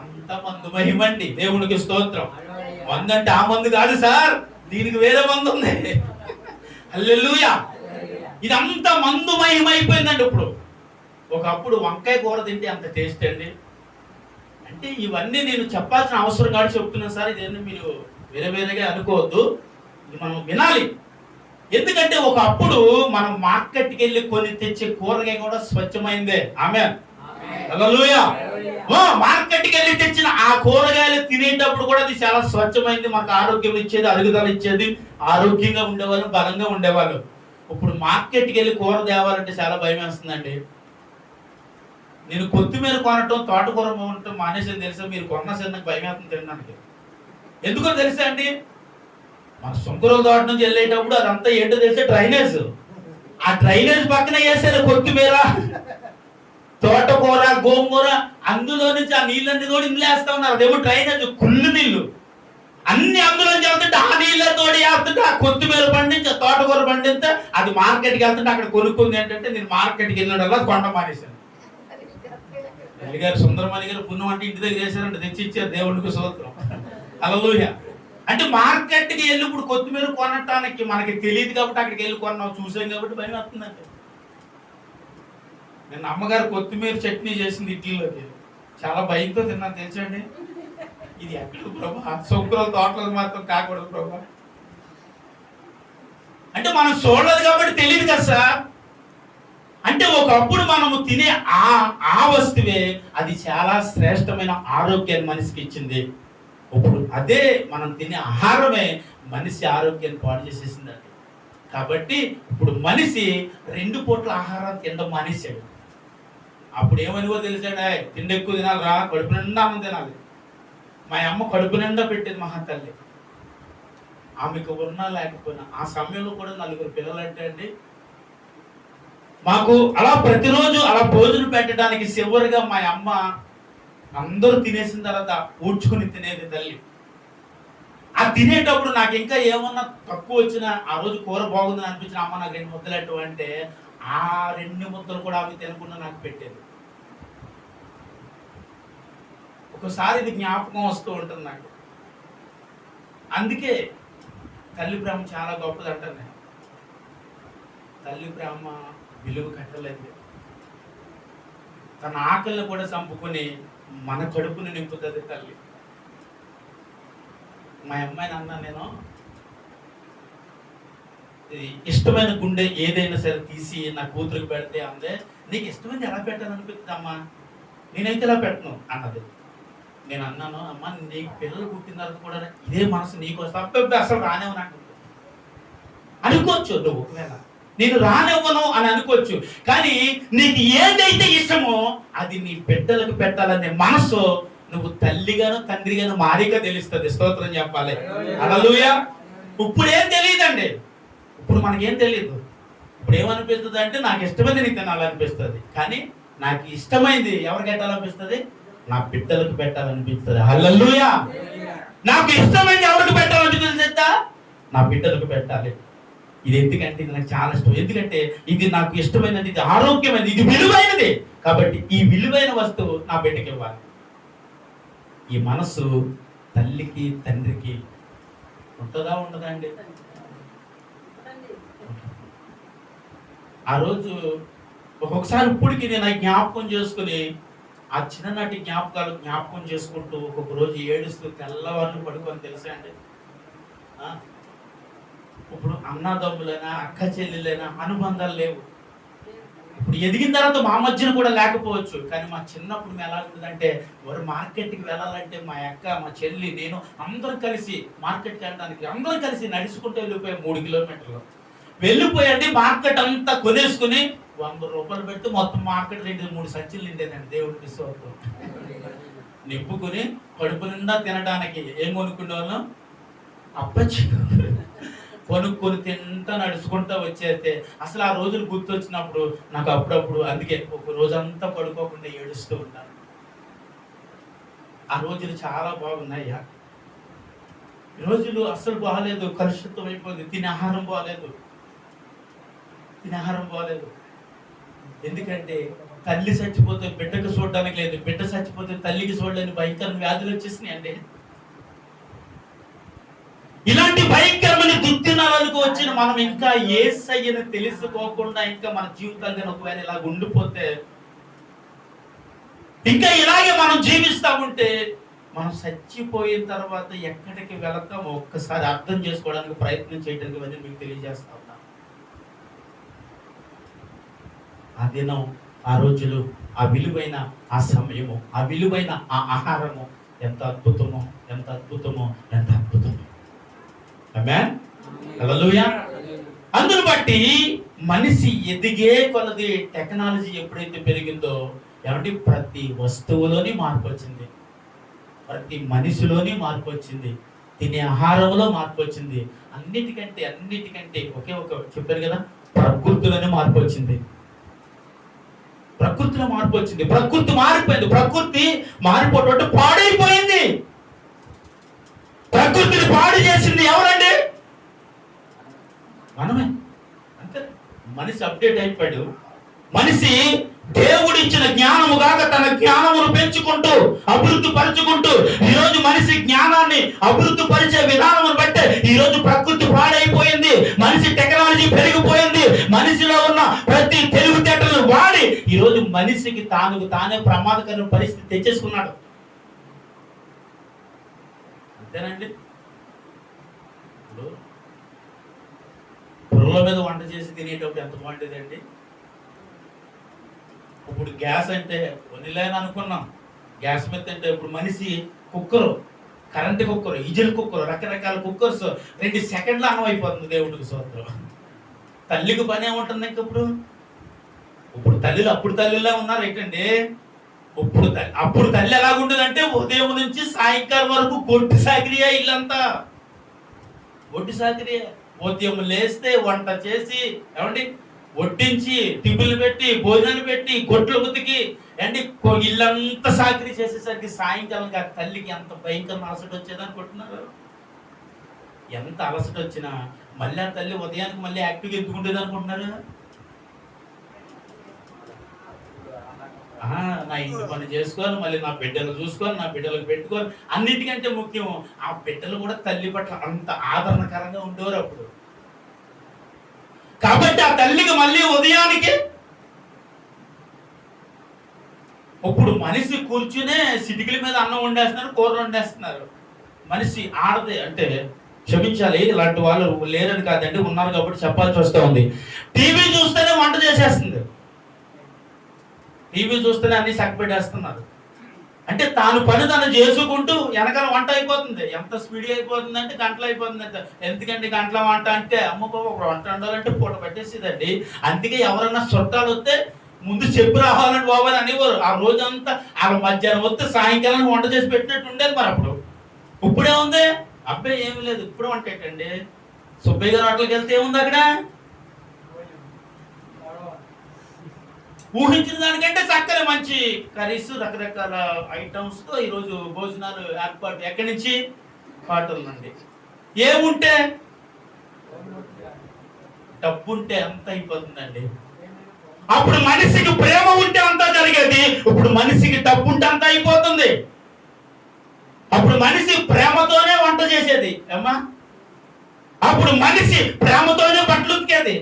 అంత మందు మహిమండి. దేవునికి స్తోత్రం. మందు అంటే ఆ మందు కాదు సార్, దీనికి వేరే మందు ఉంది. హల్లెలూయా. ఇదంతా మందు మహిమ అయిపోయిందండి. ఇప్పుడు ఒకప్పుడు వంకాయ కూర తింటే అంత టేస్ట్ అండి. అంటే ఇవన్నీ నేను చెప్పాల్సిన అవసరం కాదు చెప్తున్నాను సార్. ఇదేంటి మీరు వేరే వేరేగా అనుకోవద్దు, ఇది మనం వినాలి. ఎందుకంటే ఒకప్పుడు మనం మార్కెట్కి వెళ్ళి కొని తెచ్చే కూరగాయ కూడా స్వచ్ఛమైందే. ఆమేన్. హల్లెలూయా. మార్కెట్కి వెళ్ళి తెచ్చిన ఆ కూరగాయలు తినేటప్పుడు కూడా అది చాలా స్వచ్ఛమైంది, మనకు ఆరోగ్యం ఇచ్చేది, అరుగుదల ఇచ్చేది, ఆరోగ్యంగా ఉండేవాళ్ళు, బలంగా ఉండేవాళ్ళు. ఇప్పుడు మార్కెట్కి వెళ్ళి కూర తేవాలంటే చాలా భయం వేస్తుందండి. నేను కొత్తిమీర కొనటం, తోటకూర కొనటం మానేసి తెలుసా? మీరు కొన్న సరే నాకు భయం వేస్తుంది తినడానికి. ఎందుకో తెలుసా అండి? మన శంకురాల తోట నుంచి వెళ్ళేటప్పుడు అదంతా ఏంటో తెలిసే డ్రైనేజ్. ఆ డ్రైనేజ్ పక్కన వేసారు కొత్తిమీర, తోటకూర, గోంగూర. అందులో నుంచి ఆ నీళ్ళన్నీ కూడా ఇందులో వేస్తా ఉన్నారు. అదేమో డ్రైనేజ్, కుళ్ళు నీళ్లు అన్ని అందులో వెళ్తుంటే ఆ నీళ్ళతో వేస్తుంటే ఆ కొత్తిమీర పండించి, ఆ తోటకూర పండిస్తే అది మార్కెట్కి వెళ్తుంటే అక్కడ కొనుక్కుంది. ఏంటంటే నేను మార్కెట్కి వెళ్ళినట్టు కొండ మానేశాను. గారు సుందరమణి గారు పుణ్యం అంటే ఇంటి దగ్గర చేశారంటే తెచ్చి ఇచ్చారు. దేవుడికి స్తోత్రం. హల్లెలూయా. అంటే మార్కెట్కి వెళ్ళి ఇప్పుడు కొత్తిమీర కొనటానికి మనకి తెలియదు కాబట్టి అక్కడికి వెళ్ళి కొన్నాం, చూసాం కాబట్టి భయం వస్తుందండి. నేను అమ్మగారు కొత్తిమీర చట్నీ చేసింది ఇడ్లీలోకి, చాలా భయంతో తిన్నాను తెలుసండి. ఇది ఎక్కడ ప్రభా? శంకురాల తోటలో మాత్రం కాకూడదు ప్రభా. అంటే మనం చూడలేదు కాబట్టి తెలియదు కదా సార్. అంటే ఒకప్పుడు మనము తినే ఆ వస్తువే అది చాలా శ్రేష్టమైన ఆరోగ్యాన్ని మనిషికి ఇచ్చింది. ఇప్పుడు అదే మనం తినే ఆహారమే మనిషి ఆరోగ్యాన్ని పాడు చేసేసిందండి. కాబట్టి ఇప్పుడు మనిషి 2 పూట్ల ఆహారం తినడం మానేశాడు. అప్పుడు ఏమనివో తెలిసాడా? తిండి ఎక్కువ తినాలిరా, కడుపు నిండా అన్నం తినాలి. మా అమ్మ కడుపు నిండా పెట్టేది మహాతల్లి. ఆమెకు ఉన్నా లేకపోయినా ఆ సమయంలో కూడా 4 పిల్లలు అంటే అండి మాకు అలా ప్రతిరోజు అలా భోజనం పెట్టడానికి చివరిగా మా అమ్మ అందరూ తినేసిన తర్వాత ఊడ్చుకుని తినేది తల్లి. ఆ తినేటప్పుడు నాకు ఇంకా ఏమన్నా తక్కువ వచ్చినా, ఆ రోజు కూర బాగుందని అనిపించిన అమ్మ నాకు 2 ముద్దలు ఎట్టు అంటే ఆ 2 ముద్దలు కూడా ఆమె తినకుండా నాకు పెట్టేది. ఒకసారి ఇది జ్ఞాపకం వస్తూ ఉంటుంది నాకు. అందుకే తల్లి ప్రేమ చాలా గొప్పది అంటాను నేను. తల్లి ప్రేమ విలువ కట్టలేదు. తన ఆకలిని కూడా చంపుకొని మన కడుపుని నింపుతుంది తల్లి. మా అమ్మాయిని అన్నా నేను, ఇష్టమైన గుండె ఏదైనా సరే తీసి నా కూతురికి పెడితే అందే, నీకు ఇష్టమైంది ఎలా పెట్టాలనిపిస్తుంది అమ్మా, నేనైతే ఇలా పెట్టను అన్నది. నేను అన్నాను, అమ్మ నీకు పిల్లలు పుట్టిన తర్వాత కూడా ఇదే మనసు నీకు వస్తా అసలు రానివ్వను అనుకోవచ్చు. నువ్వు ఒకవేళ నేను రానివ్వను అని అనుకోవచ్చు, కానీ నీకు ఏదైతే ఇష్టమో అది నీ బిడ్డలకు పెట్టాలనే మనసు నువ్వు తల్లిగాను తండ్రిగాను మారిగా తెలుస్తుంది. స్తోత్రం చెప్పాలి. హల్లెలూయా. ఇప్పుడు ఏం తెలియదండి, ఇప్పుడు మనకేం తెలియదు. ఇప్పుడు ఏమనిపిస్తుంది అంటే నాకు ఇష్టమైంది నీకు తినాలనిపిస్తుంది, కానీ నాకు ఇష్టమైంది ఎవరికి పెట్టాలనిపిస్తుంది? నా బిడ్డలకు పెట్టాలనిపిస్తుంది. హల్లెలూయా. నాకు ఇష్టమైంది ఎవరికి పెట్టాలనిపిస్తుంది? నా బిడ్డలకు పెట్టాలి. ఇది ఎందుకంటే ఇది నాకు చాలా ఇష్టం, ఎందుకంటే ఇది నాకు ఇష్టమైనది, ఇది ఆరోగ్యమైనది, ఇది విలువైనది. కాబట్టి ఈ విలువైన వస్తువు నా బిడ్డకి ఇవ్వాలి. ఈ మనసు తల్లికి తండ్రికి ఉంటుందా ఉండదా అండి? ఆ రోజు ఒక్కొక్కసారి ఇప్పటికి నేను జ్ఞాపకం చేసుకుని ఆ చిన్ననాటి జ్ఞాపకం చేసుకుంటూ ఒక్కొక్క రోజు ఏడుస్తూ తెల్లవారులు పడుకొని తెలుసా అండి. ఇప్పుడు అన్నదమ్ములైనా అక్క చెల్లెలైనా అనుబంధాలు లేవు. ఇప్పుడు ఎదిగిన తర్వాత మా మధ్యన కూడా లేకపోవచ్చు, కానీ మా చిన్నప్పుడు మేము ఎలా ఉంటుందంటే వారు మార్కెట్కి వెళ్ళాలంటే మా అక్క, మా చెల్లి, నేను అందరం కలిసి మార్కెట్కి వెళ్ళడానికి అందరం కలిసి నడుచుకుంటూ వెళ్ళిపోయాం. 3 కిలోమీటర్లు వెళ్ళిపోయండి. మార్కెట్ అంతా కొనేసుకుని 100 రూపాయలు పెడితే మొత్తం మార్కెట్ 2-3 సంచులు నిండేదండి. దేవుడికి స్తోత్రం. నింపుకుని కడుపు నిండా తినడానికి ఏం కొనుక్కునే వాళ్ళం? అప్పచ్చి కొనుక్కొని తింటా నడుచుకుంటా వచ్చేస్తే అసలు ఆ రోజులు గుర్తొచ్చినప్పుడు నాకు అప్పుడప్పుడు అందుకే ఒక రోజంతా పడుకోకుండా ఏడుస్తూ ఉంటాను. ఆ రోజులు చాలా బాగున్నాయ్యా. ఈ రోజులు అస్సలు బాగాలేదు, కలుషితం అయిపోయింది. తినే ఆహారం బాగాలేదు. ఎందుకంటే తల్లి చచ్చిపోతే బిడ్డకు చూడడానికి లేదు, బిడ్డ చచ్చిపోతే తల్లికి చూడలేని భయంకరమైన వ్యాధులు వచ్చేసినాయి అండి. ఇలాంటి భయంకరమైన దుర్దినాలకు వచ్చిన మనం ఇంకా యేసయ్యను తెలుసుకోకుండా ఇంకా మన జీవితాలు ఒకవేళ ఇలా ఉండిపోతే, ఇంకా ఇలాగే మనం జీవిస్తా ఉంటే మనం చచ్చిపోయిన తర్వాత ఎక్కడికి వెళతామో ఒక్కసారి అర్థం చేసుకోవడానికి ప్రయత్నం చేయడానికి ఇవన్నీ మీకు తెలియజేస్తా ఉన్నా. ఆ దినం, ఆ రోజులు, ఆ విలువైన ఆ సమయము, ఆ విలువైన ఆ ఆహారము ఎంత అద్భుతమో, ఎంత అద్భుతమో, ఎంత అద్భుతమో. ఆమేన్, హల్లెలూయా. అందును బట్టి మనిషి ఎదిగే కొలది టెక్నాలజీ ఎప్పుడైతే పెరిగిందో ఏమంటే ప్రతి వస్తువులోని మార్పు వచ్చింది, ప్రతి మనిషిలోని మార్పు వచ్చింది, తినే ఆహారంలో మార్పు వచ్చింది. అన్నిటికంటే ఒకే ఒక చెప్పారు కదా, ప్రకృతిలోనే మార్పు వచ్చింది. ప్రకృతిలో మార్పు వచ్చింది. ప్రకృతి మారిపోయింది. ప్రకృతి మారిపోవడం పాడైపోయింది. ప్రకృతిని పాడు చేసింది ఎవరండి? మనమే. అంతే. మనిషి అప్డేట్ అయిపోయాడు. మనిషి దేవుడిచ్చిన జ్ఞానము కాక తన జ్ఞానమును పెంచుకుంటూ అభివృద్ధి పరుచుకుంటూ ఈరోజు మనిషి జ్ఞానాన్ని అభివృద్ధి పరిచే విధానమును బట్టి ఈరోజు ప్రకృతి పాడైపోయింది. మనిషి టెక్నాలజీ పెరిగిపోయింది. మనిషిలో ఉన్న ప్రతి తెలివితేటలను వాడి ఈరోజు మనిషికి తానే ప్రమాదకరమైన పరిస్థితి తెచ్చేసుకున్నాడు. అంతేనండి. ఇప్పుడు పురుగుల మీద వంట చేసి తినేటప్పుడు ఎంత బాగుంటుందండి. ఇప్పుడు గ్యాస్ అంటే వదిలేని అనుకున్నాం, గ్యాస్ మీద అంటే ఇప్పుడు మనిషి కుక్కరు, కరెంట్ కుక్కరు, ఇజిల్ కుక్కరు, రకరకాల కుక్కర్స్ 2 సెకండ్లు అన్నం అయిపోతుంది. దేవుడికి స్తోత్రం. తల్లికి పని ఏముంటుంది ఇంక ఇప్పుడు తల్లిలు అప్పుడు తల్లిలా ఉన్నారు ఏంటండి. అప్పుడు తల్లి ఎలాగుంటుందంటే ఉదయం నుంచి సాయంకాలం వరకు గొడ్డు సాకిరియా, ఇల్లంతా గొడ్డు సాకిరియా. ఉదయం లేస్తే వంట చేసి ఏమండి వడ్డించి టిఫిన్లు పెట్టి భోజనాలు పెట్టి గొడ్లు ఉతికి అండి ఇల్లంతా సాకిరీ చేసేసరికి సాయంకాలం తల్లికి ఎంత భయంకరమైన అలసట వచ్చేది అనుకుంటున్నారు. ఎంత అలసట వచ్చినా మళ్ళీ ఆ తల్లి ఉదయానికి మళ్ళీ యాక్టివ్గా ఎత్తుకుంటేది అనుకుంటున్నారు. నా ఇంటి పని చేసుకోవాలి, మళ్ళీ నా బిడ్డలు చూసుకోవాలి, నా బిడ్డలకు పెట్టుకోవాలి. అన్నిటికంటే ముఖ్యం ఆ బిడ్డలు కూడా తల్లి పట్ల అంత ఆదరణకరంగా ఉండేవారు అప్పుడు. కాబట్టి ఆ తల్లికి మళ్ళీ ఉదయానికి ఇప్పుడు మనిషి కూర్చునే సిటికల మీద అన్నం వండేస్తున్నారు, కూరలు వండేస్తున్నారు. మనిషి ఆడదే అంటే క్షమించాలి, ఇలాంటి వాళ్ళు లేరని కాదండి, ఉన్నారు కాబట్టి చెప్పాల్సి వస్తూ ఉంది. టీవీ చూస్తేనే వంట చేసేస్తుంది, టీవీ చూస్తేనే అన్ని చక్కబెట్టేస్తున్నారు. అంటే తాను పని తను చేసుకుంటూ వెనకాల వంట అయిపోతుంది. ఎంత స్పీడ్గా అయిపోతుంది అంటే గంటలు అయిపోతుంది అంటే. ఎందుకంటే గంటల వంట అంటే అమ్మ బాబు ఒక వంట వండాలంటే పూట పెట్టేసేదండి. అందుకే ఎవరన్నా చుట్టాలు వస్తే ముందు చెప్పు రావాలని బాబు అని అనేవారు. ఆ రోజంతా ఆ మధ్యాహ్నం వస్తే సాయంకాలం వంట చేసి పెట్టినట్టు ఉండేది. మరి అప్పుడు ఇప్పుడే ఉంది అబ్బాయి ఏమి లేదు. ఇప్పుడు వంట ఏంటండి, సుబ్బయ్య గారు హోటల్కి వెళ్తే ఏముంది అక్కడ, ఊహించిన దానికంటే చక్కగా మంచి కర్రీస్, రకరకాల ఐటమ్స్ తో ఈరోజు భోజనాలు ఏర్పాటు. ఎక్కడి నుంచి? హోటల్ నుండి. ఏముంటే డబ్బు ఉంటే అంత అయిపోతుందండి. అప్పుడు మనిషికి ప్రేమ ఉంటే అంతా జరిగేది, ఇప్పుడు మనిషికి డబ్బు ఉంటే అంతా అయిపోతుంది. అప్పుడు మనిషి ప్రేమతోనే వంట చేసేది అమ్మా, అప్పుడు మనిషి ప్రేమతోనే బట్టలు ఉతికేది.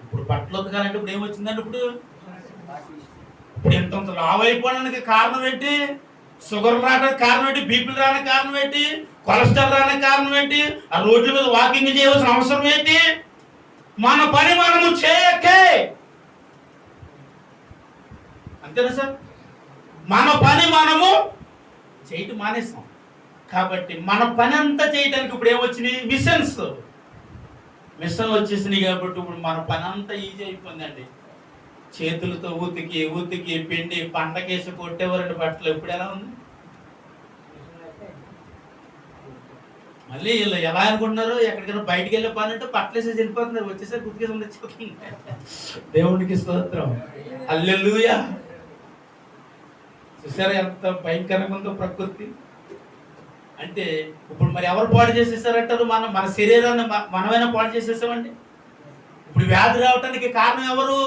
ఇప్పుడు బట్టలు ఉతకాలంటే ఇప్పుడు ఏమొచ్చిందండి, ఇప్పుడు ఇంత లావు అయిపోవడానికి కారణం ఏంటి? షుగర్ రావడానికి కారణం ఏంటి? బీపీలు రావడానికి కారణం ఏంటి? కొలెస్ట్రాల్ రావడానికి కారణం ఏంటి? ఆ రోడ్ల మీద వాకింగ్ చేయవలసిన అవసరం ఏంటి? మన పని మనము చేయకే, అంతేనా సార్? మన పని మనము చేయటం మానేస్తాం. కాబట్టి మన పని అంతా చేయడానికి ఇప్పుడు ఏమొచ్చినాయి? మిషన్స్ వచ్చేసినాయి. కాబట్టి ఇప్పుడు మన పని అంతా ఈజీ అయిపోయిందండి. చేతులతో ఉతికి పిండి పండకేసి కొట్టేవారండి బట్టలు. ఇప్పుడు ఎలా ఉంది? మళ్ళీ వీళ్ళు ఎలా అనుకుంటున్నారు, ఎక్కడికైనా బయటికి వెళ్ళే పని అంటే పట్లేసేసి వెళ్ళిపోతున్నారు, వచ్చేసరికి గుర్తుకేసి ఉండొచ్చు. దేవునికి స్తోత్రం, హల్లెలూయా. చూసారా ఎంత భయంకరంగా ఉందో ప్రకృతి. అంటే ఇప్పుడు మరి ఎవరు పాడు చేసేసారంటారు? మన శరీరాన్ని మనమైనా పాడు చేసేసామండి. ఇప్పుడు వ్యాధి రావడానికి కారణం ఎవరు?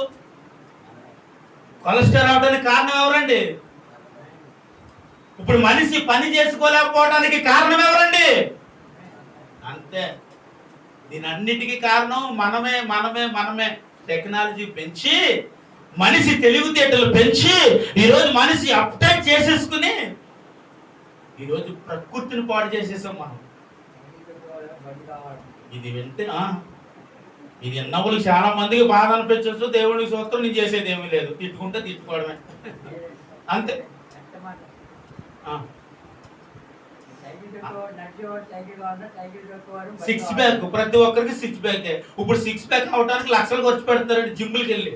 కొలెస్ట్రాల్ రావడానికి కారణం ఎవరండి? ఇప్పుడు మనిషి పని చేసుకోలేకపోవడానికి కారణం ఎవరండి? అంతే. దీని అన్నిటికీ కారణం మనమే మనమే మనమే. టెక్నాలజీ పెంచి, మనిషి తెలివితేటలు పెంచి, ఈరోజు మనిషి అప్డేట్ చేసేసుకుని ఈరోజు ప్రకృతిని పాడు చేసేసాం మనం. ఇది వింటే ఇది ఎన్నవులు చాలా మందికి బాధ అనిపించవచ్చు. దేవుడికి స్తోత్రం, నేను చేసేది ఏమీ లేదు, తిట్టుకుంటే తిట్టుకోవడమే అంతే. సిక్స్ ప్యాక్ ప్రతి ఒక్కరికి సిక్స్ ప్యాక్. ఇప్పుడు సిక్స్ ప్యాక్ అవడానికి లక్షలు ఖర్చు పెడతారండి జిమ్కి వెళ్ళి.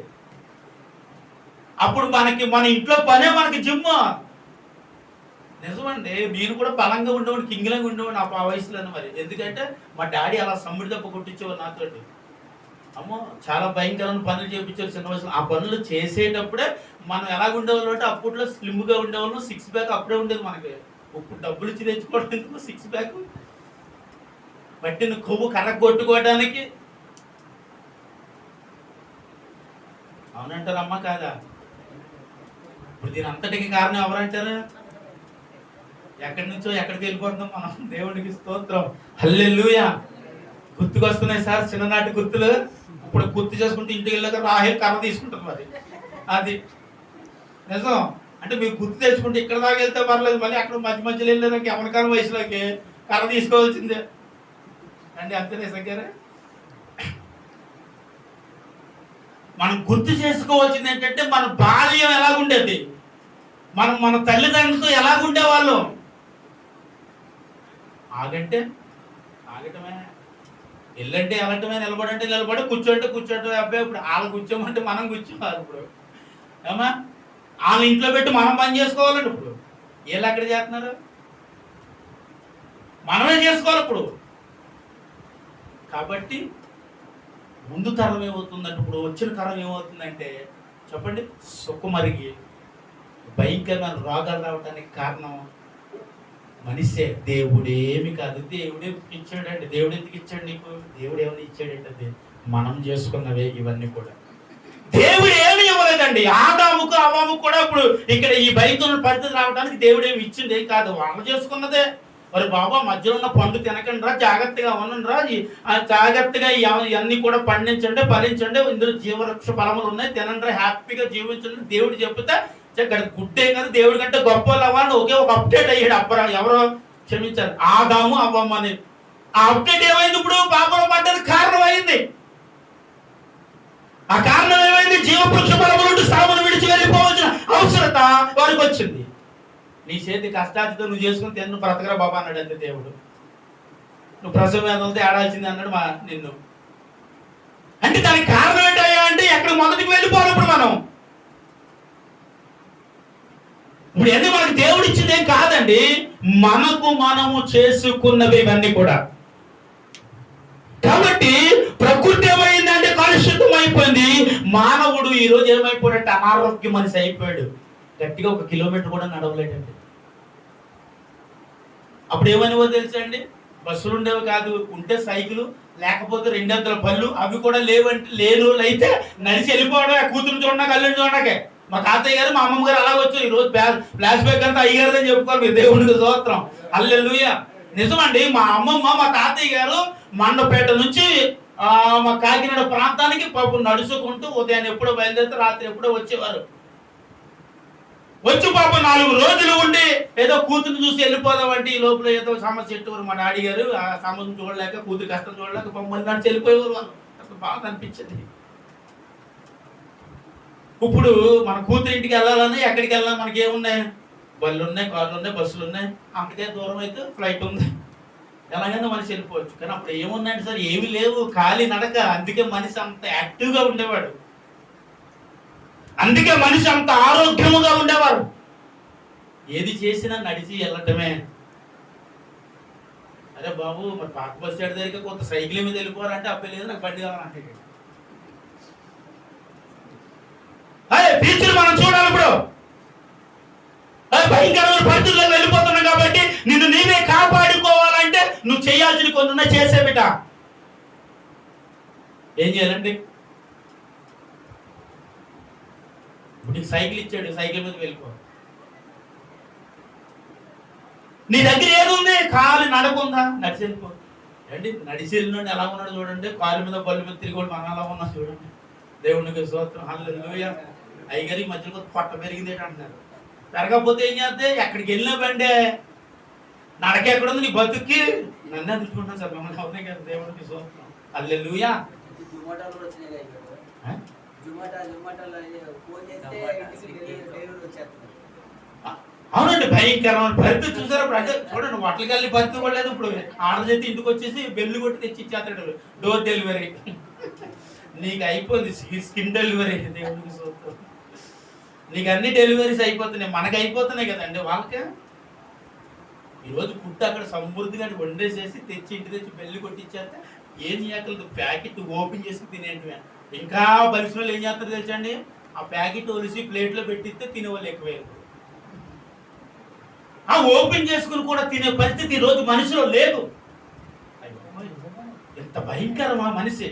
అప్పుడు మన ఇంట్లో పనే మనకి జిమ్. నిజమండి, నేను కూడా బలంగా ఉండేవాడిని, కింగిలంగా ఉండేవాడిని ఆ వయసులోనే. మరి ఎందుకంటే మా డాడీ అలా సమ్మిడి దెబ్బ కొట్టించేవారు నాతోటి. అమ్మో చాలా భయంకరమైన పనులు చేయించారు చిన్న వయసులో. ఆ పనులు చేసేటప్పుడే మనం ఎలాగ ఉండేవాళ్ళు అంటే అప్పట్లో స్లిమ్గా ఉండేవాళ్ళు, సిక్స్ ప్యాక్ అప్పుడే ఉండేది మనకి. ఇప్పుడు డబ్బులు ఇచ్చి తెచ్చుకోవడం ఎందుకు సిక్స్ ప్యాక్? పట్టిన కొవ్వు కర్ర కొట్టుకోవడానికి. అవునంటారమ్మా కాదా? ఇప్పుడు దీని అంతటికి కారణం ఎవరంటారు? ఎక్కడి నుంచో ఎక్కడికి వెళ్ళిపోతున్నాం మనం. దేవునికి స్తోత్రం, హల్లెలూయా. గుర్తుకొస్తున్నాయి సార్ చిన్ననాటి గుర్తులు. ఇప్పుడు గుర్తు చేసుకుంటే ఇంటికి వెళ్ళాక రాహేల్ కర్ర తీసుకుంటాం. మరి అది నిజం. అంటే మీరు గుర్తు తెచ్చుకుంటే ఇక్కడ దాకా వెళ్తే పర్లేదు, మళ్ళీ అక్కడ మధ్య మధ్యలో వెళ్ళేదానికి ఎవరికాల వయసులోకి కర్ర తీసుకోవాల్సిందే అండి. అంతే నిజంగానే. మనం గుర్తు చేసుకోవాల్సింది ఏంటంటే మన బాల్యం ఎలాగుండేది, మన తల్లిదండ్రులతో ఎలాగుండేవాళ్ళు. ఆగంటే ఆగటమే, వెళ్ళంటే వెళ్ళటమే, నిలబడంటే నిలబడి, కూర్చోంటే కూర్చోంటే. అబ్బాయి ఇప్పుడు వాళ్ళు కూర్చోమంటే మనం కూర్చోవాలి. ఇప్పుడు ఏమా వాళ్ళ ఇంట్లో పెట్టి మనం పని చేసుకోవాలండి. ఇప్పుడు వీళ్ళు ఎక్కడ చేస్తున్నారు? మనమే చేసుకోవాలి ఇప్పుడు. కాబట్టి ముందు తరం ఏమవుతుందంటే, ఇప్పుడు వచ్చిన తరం ఏమవుతుందంటే చెప్పండి, సుఖమరిగి భయంకరమైన రోగాలు రావడానికి కారణం మనిషే. దేవుడేమి కాదు, దేవుడే ఇచ్చాడండి. దేవుడు ఎందుకు ఇచ్చాడు నీకు? దేవుడు ఏమైనా ఇచ్చాడంటే మనం చేసుకున్నవే ఇవన్నీ కూడా. దేవుడు ఏమి ఇవ్వలేదండి. ఆదాముకు అవ్వముకు కూడా ఇప్పుడు ఇక్కడ ఈ భయంకరమైన పరిస్థితి రావడానికి దేవుడు ఏమి ఇచ్చింది కాదు, వాళ్ళు చేసుకున్నదే. మరి బాబా మధ్యలో ఉన్న పండు తినకండి రా, జాగ్రత్తగా ఉండండి రా, జాగ్రత్తగా ఇవన్నీ కూడా పండించండి, ఫలించండి, ఇందులో జీవవృక్ష ఫలములు ఉన్నాయి, తినండి, హ్యాపీగా జీవించండి దేవుడు చెప్తే ఇక్కడ గుడ్డే కాదు, దేవుడి కంటే గొప్ప అవ్వాలని ఒకే ఒక అప్డేట్ అయ్యాడు. ఎవరో క్షమించారు, ఆదాము అవ్వమ్మ అని. ఆ అప్డేట్ ఏమైంది? ఇప్పుడు పాపంలో పడ్డానికి కారణం అయింది. ఆ కారణం ఏమైంది? జీవవృక్ష ఫలముల నుండి సామును విడిచి వెళ్ళిపోవలసిన అవసరత వారికి వచ్చింది. నీ చేతి కష్టాచితో నువ్వు చేసుకుని తిన్ను బ్రతకరా బాబా అన్నాడు అంతే దేవుడు. నువ్వు ప్రసవ వేదనలతో ఏడాల్సింది అన్నాడు నిన్ను. అంటే దానికి కారణం ఏంటయ్యా అంటే ఎక్కడ మొదటికి వెళ్ళిపోవాలి. ఇప్పుడు మనం ఇప్పుడు ఎందుకు మనకి దేవుడు ఇచ్చిందేం కాదండి, మనకు మనము చేసుకున్నవి ఇవన్నీ కూడా. కాబట్టి ప్రకృతి ఏమైందంటే కలుషితం అయిపోయింది. మానవుడు ఈ రోజు ఏమైపోయాడంటే అనారోగ్య మనిషి అయిపోయాడు. గట్టిగా 1 కిలోమీటర్ కూడా నడవలేడండి. అప్పుడు ఏమనివో తెలుసా అండి, బస్సులు ఉండేవి కాదు, ఉంటే సైకిల్, లేకపోతే 2 బళ్ళు, అవి కూడా లేవంటే లేను అయితే నడిచి వెళ్ళిపోవడం. కూతురు చూడడానికి, అల్లుని చూడడాకే. మా తాతయ్య గారు మా అమ్మమ్మ గారు అలా వచ్చారు. ఈ రోజు ఫ్లాష్ బ్యాక్ అంతా అయ్యారని చెప్పుకోవాలి. మీరు దేవునికి స్తోత్రం, హల్లెలూయా. నిజమండి, మా అమ్మమ్మ మా తాతయ్య గారు మండపేట నుంచి మా కాకినాడ ప్రాంతానికి పాపం నడుచుకుంటూ ఉదయాన్ని ఎప్పుడో బయలుదేరితే రాత్రి ఎప్పుడో వచ్చేవారు. వచ్చి పాపం 4 రోజులు ఉండి ఏదో కూతురు చూసి వెళ్ళిపోదామంటే ఈ లోపల ఏదో సమస్య చెట్టువారు మా డాడీ గారు. ఆ సమస్యను చూడలేక, కూతురు కష్టం చూడలేక మమ్మల్ని నడిచి వెళ్ళిపోయేవారు. వాళ్ళు అసలు బాగా అనిపించేది. ఇప్పుడు మన కూతురు ఇంటికి వెళ్ళాలని ఎక్కడికి వెళ్ళాలి, మనకి ఏమున్నాయి? బళ్ళు ఉన్నాయి, కార్లు ఉన్నాయి, బస్సులు ఉన్నాయి. అంతకే దూరం అయితే ఫ్లైట్ ఉంది, ఎలాగైనా మనిషి వెళ్ళిపోవచ్చు. కానీ అప్పుడు ఏమున్నాయంటే సార్ ఏమి లేవు, ఖాళీ నడక. అందుకే మనిషి అంత యాక్టివ్గా ఉండేవాడు, అందుకే మనిషి అంత ఆరోగ్యముగా ఉండేవారు. ఏది చేసినా నడిచి వెళ్ళటమే. అరే బాబు మరి పాత బస్ స్టాండ్ దగ్గర కొంత సైకిల్ మీద వెళ్ళిపోవాలంటే అబ్బాయి లేదు, నాకు బండి కావాలంటే ఫ్యూచర్ మనం చూడాలి. ఇప్పుడు భయంకరమైన పరిస్థితుల్లో వెళ్ళిపోతున్నావు కాబట్టి నిన్ను నీవే కాపాడుకోవాలంటే నువ్వు చేయాల్సిన కొన్ని చేసే బిడ్డ. ఏం చేయాలండి? ఇప్పుడు నీకు సైకిల్ ఇచ్చాడు, సైకిల్ మీద వెళ్ళిపో. నీ దగ్గర ఏదుంది? కాలు నడకుందా? నడిచి వెళ్ళిపో. అండి నడిచి వెళ్ళినోడు ఎలా ఉన్నాడు చూడండి, కాలు మీద బళ్ళు మీద తిరిగి మనం ఎలా ఉన్నా చూడండి. దేవునికి స్తోత్రం, హల్లెలూయా. అయ్యగారి మధ్యలో పొట్ట పెరిగింది అంటున్నారు. పెరగకపోతే ఏం చేస్తే ఎక్కడికి వెళ్ళినా బండే నడక ఎక్కడుంది నీ బతుక్కి? నన్నే అందుకుంటాను సార్, మమ్మల్ని అవునే కదా. దేవునికి స్తోత్రం, హల్లెలూయా. అవునండి, భయంకరమైన పరిస్థితి చూసారు. ఇప్పుడు అంటే చూడండి, హోటల్కి వెళ్ళి పరిస్థితి కూడా లేదు. ఇప్పుడు ఆర్డర్ చేసి ఇంటికి వచ్చేసి బెల్లు కొట్టి తెచ్చి ఇచ్చేస్తాడు. డోర్ డెలివరీ నీకు అయిపోయింది, స్కిన్ డెలివరీ. దేవునికి స్తోత్రం, నీకు అన్ని డెలివరీస్ అయిపోతున్నాయి, మనకు అయిపోతున్నాయి కదండి. వాళ్ళకే ఈరోజు ఫుడ్ అక్కడ సమృద్ధిగా వండేసేసి తెచ్చి ఇంటి తెచ్చి బెల్లు కొట్టిచ్చేస్తే ఏం చేయగలదు? ప్యాకెట్ ఓపెన్ చేసి తినేటివే. ఇంకా బలిసిన వాళ్ళు ఏం చేస్తారు తెలుసండి? ఆ ప్యాకెట్ ఒలిసి ప్లేట్లో పెట్టిస్తే తినేవాళ్ళు ఎక్కువైపు. ఆ ఓపెన్ చేసుకుని కూడా తినే పరిస్థితి ఈరోజు మనిషిలో లేదు. ఎంత భయంకరమా మనిషి!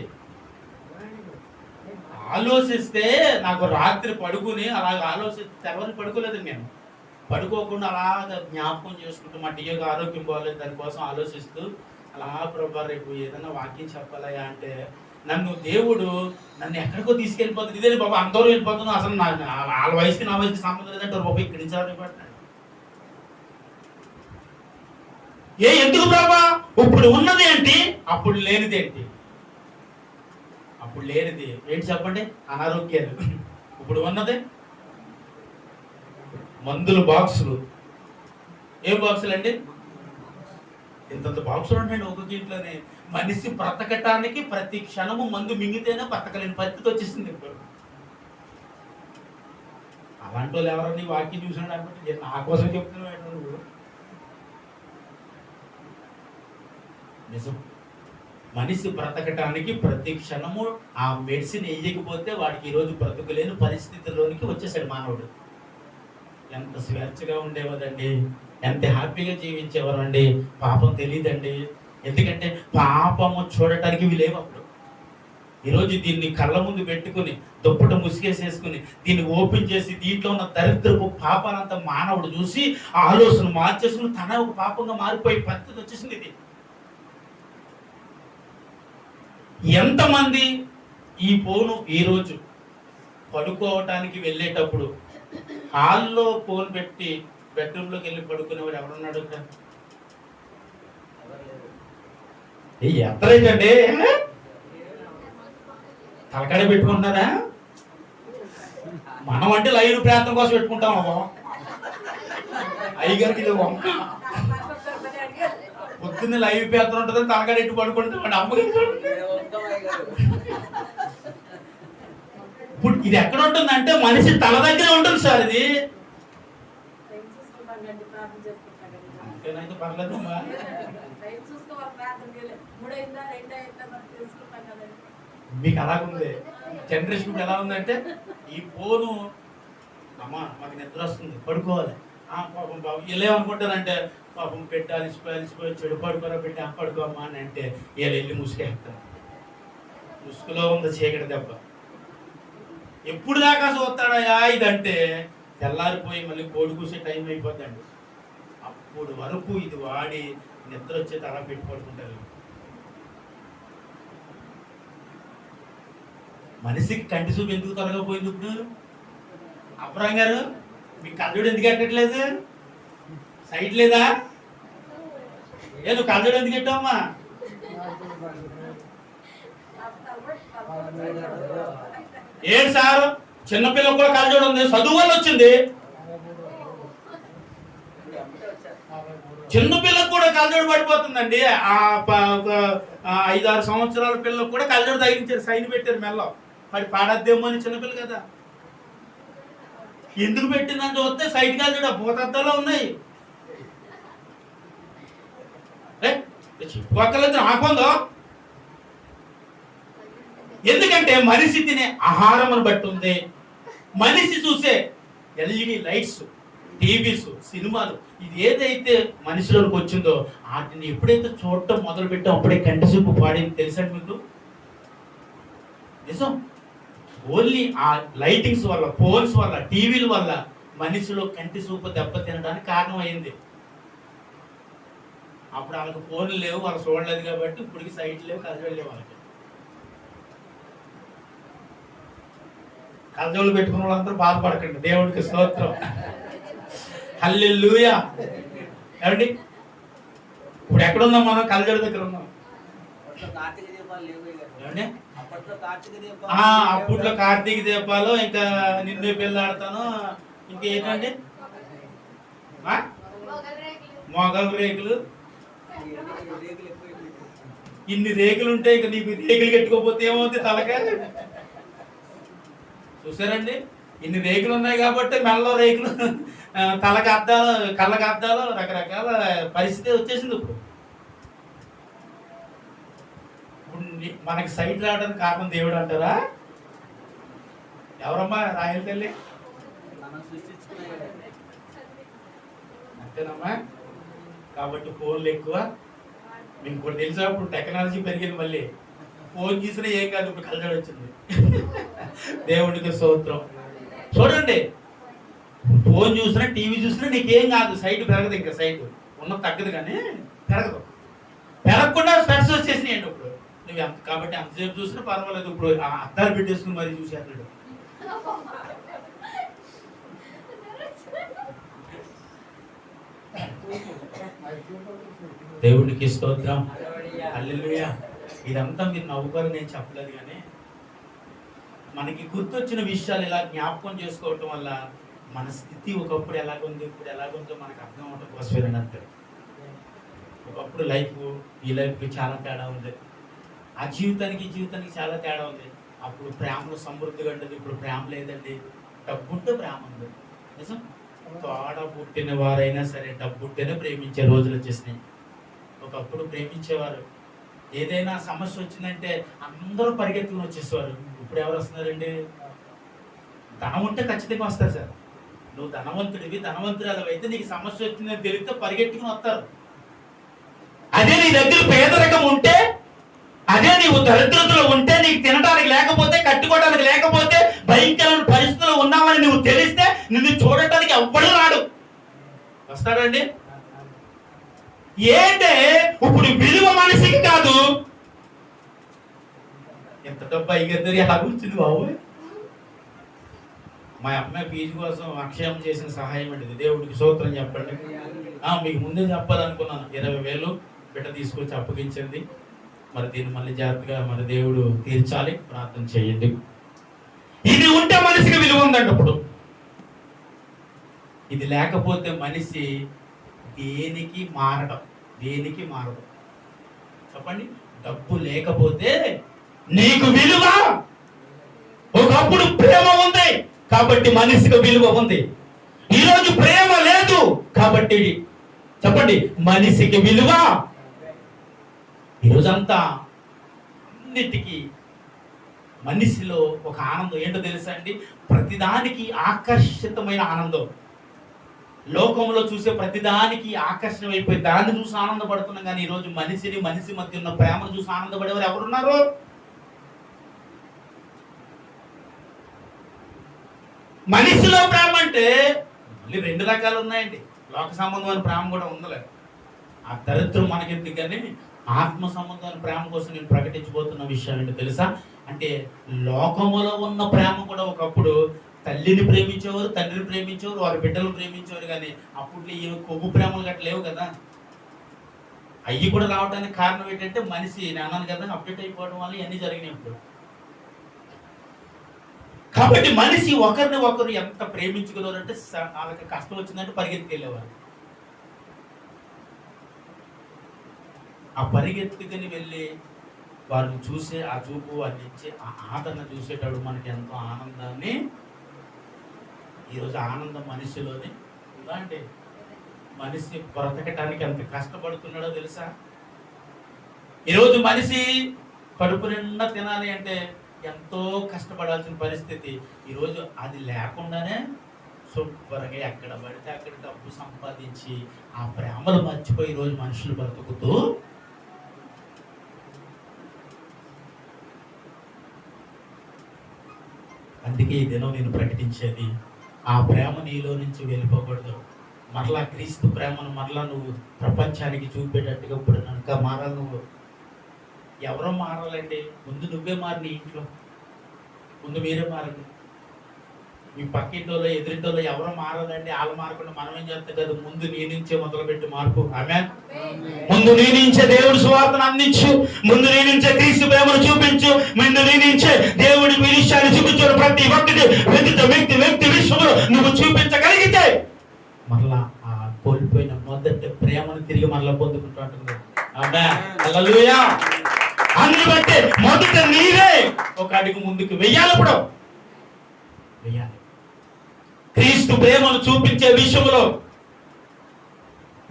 ఆలోచిస్తే నాకు రాత్రి పడుకుని అలాగ ఆలోచిస్తే తెరవని పడుకోలేదు. నేను పడుకోకుండా అలాగ జ్ఞాపకం చేసుకుంటూ మా టీయోకి ఆరోగ్యం బాగోలేదు, దానికోసం ఆలోచిస్తూ అలా ప్రభా రేపు ఏదైనా వాక్యం చెప్పాలయా అంటే నన్ను దేవుడు నన్ను ఎక్కడికో తీసుకెళ్ళిపోతుంది. ఇదే బాబా అందరూ వెళ్ళిపోతున్నాను, అసలు వాళ్ళ వయసుకి నా వయసుకి సంబంధం లేదంటే బాబా ఇక్కడి నుంచి ఆడిపోతున్నాడు. ఎందుకు ప్రభా? ఇప్పుడు ఉన్నది ఏంటి, అప్పుడు లేనిది ఏంటి? అప్పుడు లేనిది ఏంటి చెప్పండి? అనారోగ్యాలు. ఇప్పుడు ఉన్నది మందుల బాక్సులు. ఏ బాక్సులు అండి? ఇంతంత బాక్సులు ఉంటాయండి ఒక్కొక్క ఇంట్లోనే. మనిషి బ్రతకటానికి ప్రతి క్షణము మందు మింగితేనే బ్రతకలేని పరిస్థితి వచ్చేసింది ఇప్పుడు. అలాంటి వాళ్ళు ఎవరన్నా వాక్యం చూసినాడు అనుకుంటే నా కోసం చెప్తున్నాడు. నిజం, మనిషి బ్రతకటానికి ప్రతి క్షణము ఆ మెడిసిన్ వేయకపోతే వాడికి ఈరోజు బ్రతకలేని పరిస్థితుల్లోనికి వచ్చేసాడు మానవుడు. ఎంత స్వేచ్ఛగా ఉండేవాడండి, ఎంత హ్యాపీగా జీవించేవారండి. పాపం తెలియదండి, ఎందుకంటే పాపము చూడటానికి లేవు అప్పుడు. ఈరోజు దీన్ని కళ్ళ ముందు పెట్టుకుని దుప్పట ముసిగేసేసుకుని దీన్ని ఓపెన్ చేసి దీంట్లో ఉన్న దరిద్రపు పాపాలంతా మానవుడు చూసి ఆలోచన మార్చేసుకుని తన ఒక పాపంగా మారిపోయే పరిస్థితి వచ్చేసింది. ఇది ఎంతమంది ఈ ఫోను ఈరోజు పడుకోవటానికి వెళ్ళేటప్పుడు హాల్లో ఫోన్ పెట్టి బెడ్రూమ్లోకి వెళ్ళి పడుకునేవాడు ఎవరున్నాడు? ఎంతలేదండి, తలకాడ పెట్టుకుంటున్నారా? మనం అంటే లైవ్ ప్రార్థన కోసం పెట్టుకుంటాం. అయ్యగారికి ఇది వంక, పొద్దున్న లైవ్ ప్రార్థన ఉంటుందని తలకాడ ఎట్టు పడుకుంటాం. అమ్మగారు ఇప్పుడు ఇది ఎక్కడ ఉంటుందంటే మనిషి తల దగ్గర ఉంటుంది సార్. ఇది అంతేనైతే పర్లేదమ్మా. మీకు అలాగుంది జనరేషన్. ఇప్పుడు ఎలా ఉందంటే ఈ ఫోను, అమ్మా మాకు నిద్ర వస్తుంది పడుకోవాలి, పాపం బాబు ఇలా ఏమనుకుంటారంటే పాపం పెట్టి అలిసిపోయి చెడు పడుకోరా పెట్టి పడుకోమ్మా అని అంటే వీళ్ళు వెళ్ళి ముసుకేస్తారు. ముసుగులో ఉంది చీకటి దెబ్బ. ఎప్పుడు దాకా చూస్తాడయా ఇదంటే తెల్లారిపోయి మళ్ళీ కోడి కూసే టైం అయిపోద్దండి. అప్పుడు వరకు ఇది వాడి నిద్ర వచ్చే తల పెట్టి పడుకుంటారు. మనిషికి కంటి చూపు ఎందుకు తొలగపోయింది? ఇప్పుడు అబ్రాం గారు మీకు కళ్ళజోడు ఎందుకు ఎట్టట్లేదు? సైట్ లేదా? నువ్వు కళ్ళజోడు ఎందుకు ఎట్టావమ్మా? ఏడు సార్ చిన్నపిల్లలకు కూడా కళ్ళజోడు ఉంది, చదువు వల్ల వచ్చింది. చిన్నపిల్లకు కూడా కళ్ళజోడు పడిపోతుందండి. 5-6 సంవత్సరాల పిల్లలకు కూడా కళ్ళజోడు తగిలించారు, సైన్ పెట్టారు మెల్లో. మరి పాడద్దేమో అని చిన్నపిల్ల కదా. ఎందుకు పెట్టిందని చూస్తే సైట్ కళ్ళజోడు భూతద్దాలో ఉన్నాయి. చెప్పుకోక్కర్లేదు, నాకుందో. ఎందుకంటే మనిషి తినే ఆహారమును బట్టి ఉంది, మనిషి చూసే ఎల్ఈడి లైట్స్, టీవీస్, సినిమాలు, ఇది ఏదైతే మనిషిలోకి వచ్చిందో వాటిని ఎప్పుడైతే చూడటం మొదలు పెట్టాం అప్పుడే కంటి చూపు పాడింది. తెలుసండి మీకు? నిజం. ఓన్లీ ఆ లైటింగ్స్ వల్ల, ఫోన్స్ వల్ల, టీవీల వల్ల మనిషిలో కంటి చూపు దెబ్బతినడానికి కారణం అయింది. అప్పుడు వాళ్ళకి ఫోన్లు లేవు, వాళ్ళు చూడలేదు కాబట్టి ఇప్పటికి సైట్ లేవు, కలజోళ్ళు లేవు. వాళ్ళకి కలజోళ్ళు పెట్టుకున్న వాళ్ళందరూ బాధపడకండి, దేవుడికి స్తోత్రం, హల్లెలూయా. ఏమండి ఇప్పుడు ఎక్కడున్నాం మనం? కలజోళ్ళ దగ్గర ఉన్నాం. ఏమండి అప్పట్లో కార్తీక దీపాలు, ఇంకా నిన్ను పెళ్ళాడతాను, ఇంకా ఏంటండి మొగల్ రేకులు. ఇన్ని రేకులు ఉంటాయి, ఇక నీకు రేకులు కట్టుకోకపోతే ఏమవుతుంది? తలకాయ. చూసారండి, ఇన్ని రేకులు ఉన్నాయి కాబట్టి మెల్లో రేకులు, తలకి అద్దాలు, కళ్ళకి అద్దాలు, రకరకాల పరిస్థితి వచ్చేసింది. ఇప్పుడు మనకి సైట్ రావడానికి కారణం దేవుడు అంటారా? ఎవరమ్మా? రాయల తల్లి అంతేనమ్మా. కాబట్టి ఫోన్లు ఎక్కువ. మీకు కూడా తెలుసా, ఇప్పుడు టెక్నాలజీ పెరిగింది, మళ్ళీ ఫోన్ చూసినా ఏం కాదు, ఇప్పుడు కలజోడు వచ్చింది. దేవుడికి స్తోత్రం. చూడండి, ఫోన్ చూసినా టీవీ చూసినా నీకేం కాదు, సైట్ పెరగదు, ఇంకా సైట్ ఉన్నది తగ్గదు కానీ పెరగదు. పెరగకుండా స్పెట్స్ వచ్చేసినాయండి ఇప్పుడు. నువ్వు ఎంత కాబట్టి అంతసేపు చూసినా పర్వాలేదు, ఇప్పుడు అద్దాలు పెట్టేసుకుని మరీ చూసేస్తాడు. దేవుడికి స్తోత్రం, హల్లెలూయా. ఇదంతా మీరు నవ్వుకోరు, నేను చెప్పలేదు, కానీ మనకి గుర్తొచ్చిన విషయాలు ఇలా జ్ఞాపకం చేసుకోవటం వల్ల మన స్థితి ఒకప్పుడు ఎలాగుంది, ఇప్పుడు ఎలాగుందో మనకు అర్థం అవటం కోసమేనండి అంతే. ఒకప్పుడు లైఫ్ ఈ లైఫ్కి చాలా తేడా ఉంది, ఆ జీవితానికి చాలా తేడా ఉంది. అప్పుడు ప్రేమలో సమృద్ధిగా ఉండేది, ఇప్పుడు ప్రేమ లేదండి. డబ్బుంటే ప్రేమ ఉంది. నిజం. తోడ పుట్టిన వారైనా సరే డబ్బుంటేనే ప్రేమించే రోజులు వచ్చేసినాయి. ఒకప్పుడు ప్రేమించేవారు, ఏదైనా సమస్య వచ్చిందంటే అందరూ పరిగెత్తుకుని వచ్చేసేవారు. ఇప్పుడు ఎవరు వస్తున్నారండి? ధనం ఉంటే ఖచ్చితంగా వస్తారు సార్. నువ్వు ధనవంతుడివి, ధనవంతురాలు అయితే నీకు సమస్య వచ్చిందని తెలిస్తే పరిగెత్తుకుని వస్తారు. అదే నీ దగ్గర పేదరికం ఉంటే, అదే నీవు దరిద్రతలో ఉంటే, నీకు తినడానికి లేకపోతే, కట్టుకోవడానికి లేకపోతే, భయంకరమైన పరిస్థితుల్లో ఉన్నామని నువ్వు తెలిస్తే నిన్ను చూడటానికి ఎవ్వడు రాడు. వస్తాడండి? ఏంటే ఇప్పుడు విలువ మనిషికి కాదు. ఎంత డబ్బు అయ్యేద్దరు ఎలా వచ్చింది బాబు? మా అమ్మాయి ఫీజు కోసం అక్షయం చేసిన సహాయం అండి. దేవుడికి స్తోత్రం చెప్పండి. మీకు ముందే చెప్పాలనుకున్నాను. 20,000 బిడ్డ తీసుకొచ్చి అప్పగించింది. మరి దీన్ని మళ్ళీ జాగ్రత్తగా మన దేవుడు తీర్చాలి, ప్రార్థన చేయండి. ఇది ఉంటే మనిషికి విలువ ఉందండి. ఇప్పుడు ఇది లేకపోతే మనిషి దేనికి మారడం, చెప్పండి. డబ్బు లేకపోతే నీకు విలువ. ఒకప్పుడు ప్రేమ ఉంది కాబట్టి మనిషికి విలువ ఉంది. ఈరోజు ప్రేమ లేదు కాబట్టి చెప్పండి మనిషికి విలువ. ఈరోజంతా అన్నిటికీ మనిషిలో ఒక ఆనందం ఏంటో తెలుసా అండి? ప్రతిదానికి ఆకర్షితమైన ఆనందం. లోకంలో చూసే ప్రతిదానికి ఆకర్షణ అయిపోయి దాన్ని చూసి ఆనందపడుతున్నాం. కానీ ఈరోజు మనిషి మధ్య ఉన్న ప్రేమను చూసి ఆనందపడేవారు ఎవరున్నారు? మనిషిలో ప్రేమ అంటే మళ్ళీ 2 రకాలు ఉన్నాయండి. లోక సంబంధమైన ప్రేమ కూడా ఉందలే. ఆ దరిద్రం మనకెందుకు, కానీ ఆత్మ సంబంధమైన ప్రేమ కోసం నేను ప్రకటించబోతున్న విషయం ఏంటో తెలుసా? అంటే లోకములో ఉన్న ప్రేమ కూడా ఒకప్పుడు తల్లిని ప్రేమించేవారు, తండ్రిని ప్రేమించేవారు, వారి బిడ్డలను ప్రేమించేవారు. కానీ అప్పుడు ఈ కొవ్వు ప్రేమలు గట్ట లేవు కదా. అవి కూడా రావడానికి కారణం ఏంటంటే మనిషి, నేను అన్నాను కదా, అప్డేట్ అయిపోవడం వల్ల ఇవన్నీ జరిగినాయి ఇప్పుడు. కాబట్టి మనిషి ఒకరిని ఒకరు ఎంత ప్రేమించుకున్నారు అంటే వాళ్ళకి కష్టం వచ్చిందంటే పరిగెత్తుకెళ్ళేవారు. ఆ పరిగెత్తుకుని వెళ్ళి వారిని చూసే ఆ చూపు, వారిని ఇచ్చే ఆ ఆదరణ చూసేటప్పుడు మనకి ఎంతో ఆనందాన్ని. ఈరోజు ఆనందం మనిషిలోనే ఉందా అంటే మనిషి బ్రతకటానికి ఎంత కష్టపడుతున్నాడో తెలుసా? ఈరోజు మనిషి కడుపు నిండా తినాలి అంటే ఎంతో కష్టపడాల్సిన పరిస్థితి. ఈరోజు అది లేకుండానే శుభ్రంగా ఎక్కడ పడితే అక్కడ డబ్బు సంపాదించి ఆ ప్రేమలు మర్చిపోయి ఈరోజు మనుషులు బ్రతుకుతూ అందుకే ఈ దినం నేను ప్రకటించేది, ఆ ప్రేమ నీలో నుంచి వెళ్ళిపోకూడదు. మరలా క్రీస్తు ప్రేమను మరలా నువ్వు ప్రపంచానికి చూపేటట్టుగా ఇప్పుడు కనుక మారాలి. నువ్వు ఎవరో మారాలంటే ముందు నువ్వే మారి, నీ ఇంట్లో ముందు మీరే మారండి. మీ పక్కింటోళ్ళు ఎదురింటోళ్ళు ఎవరో మారాలండి, వాళ్ళు మారకుండా మనం ఏం చేస్తాం కదా, ముందు నీ నుంచే మొదలుపెట్టి మార్పు. ఆమేన్. ముందు నీ నుంచే దేవుడి సువార్తను అందించు, ముందు నీ నుంచే క్రీస్తు ప్రేమను చూపించు, ముందు నీ నుంచే దేవుడి విషయాన్ని చూపించు. ప్రతి ఒక్కటి వ్యక్తి విషయంలో నువ్వు చూపించగలిగితే మరలా ఆ కోల్పోయిన మొదటి ప్రేమను తిరిగి మరలా పొందుకుంటూ. ఆమేన్. హల్లెలూయా. అందుని బట్టి మొదట నీవే ఒక అడుగు ముందుకు వెయ్యాలప్పుడు వెయ్యాలి. క్రీస్తు ప్రేమను చూపించే విషయంలో,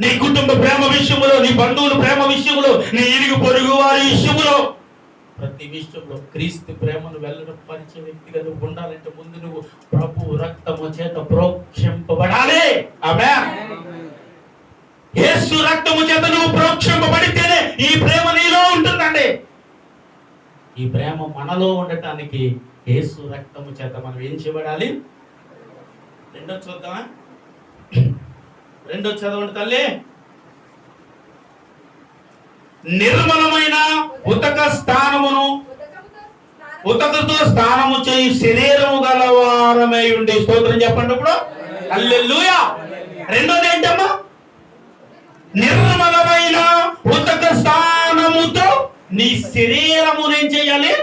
నీ కుటుంబ ప్రేమ విషయంలో, నీ బంధువుల ప్రేమ విషయంలో, నీ ఇరుగు పొరుగు వారి విషయంలో, ప్రతి విషయంలో క్రీస్తు ప్రేమను వెల్లడిపరిచే వ్యక్తిగా నువ్వు ఉండాలంటే ముందు నువ్వు ప్రభు రక్తము చేత ప్రోక్షింపబడాలి. ఆమేన్. యేసు రక్తము చేత నువ్వు ప్రోక్షింపబడితేనే ఈ ప్రేమ నీలో ఉంటుందండి. ఈ ప్రేమ మనలో ఉండటానికి యేసు రక్తము చేత మనం ఏం చేయబడాలి? రెండో చూద్దామా? రెండో చదవండి తల్లి. నిర్మలమైన ఉతక స్థానమును ఉతకతో స్నానము చేయి శరీరము గలవారమై ఉండి. స్తోత్రం చెప్పండి ఇప్పుడు. హల్లెలూయా. రెండోది ఏంటమ్మా? నిర్మలమైన ఉతక స్థానముతో నీ శరీరమును ఏం చేయాలి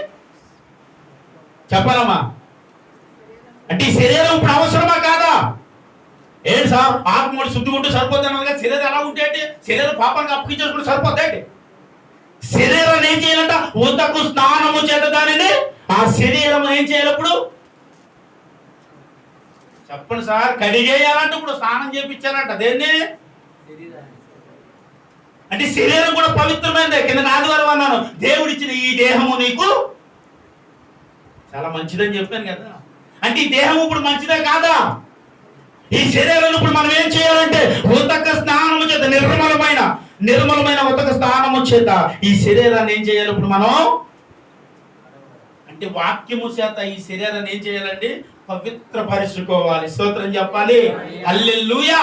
చెప్పాలమ్మా? అంటే ఈ శరీరం ఇప్పుడు అవసరమా కాదా? ఏంటి సార్ ఆత్మూడు శుద్ధికుంటూ సరిపోతాను, శరీరం ఎలా ఉంటే శరీరం పాపానికి అప్పగించేసుకుంటూ సరిపోతాయి. శరీరాన్ని ఏం చేయాలంట? ఉతకు స్నానము చేత దానిని ఆ శరీరం ఏం చేయాలప్పుడు చెప్పండి సార్? కడిగేయాలంటే ఇప్పుడు స్నానం చేయించాలంట. దేన్ని అంటే శరీరం కూడా పవిత్రమైనదే. కింద ఆదివారం అన్నాను, దేవుడిచ్చిన ఈ దేహము నీకు చాలా మంచిదని చెప్పాను కదా. అంటే ఈ దేహం ఇప్పుడు మంచిదే కాదా? ఈ శరీరం ఇప్పుడు మనం ఏం చేయాలంటే ఉతక స్నానము చేత నిర్మలమైన ఉతక స్నానము చేత ఈ శరీరాన్ని ఏం చేయాలి ఇప్పుడు మనం? అంటే వాక్యము చేత ఈ శరీరాన్ని ఏం చేయాలండి? పవిత్రపరుచుకోవాలి. స్తోత్రం చెప్పాలి. హల్లెలూయా.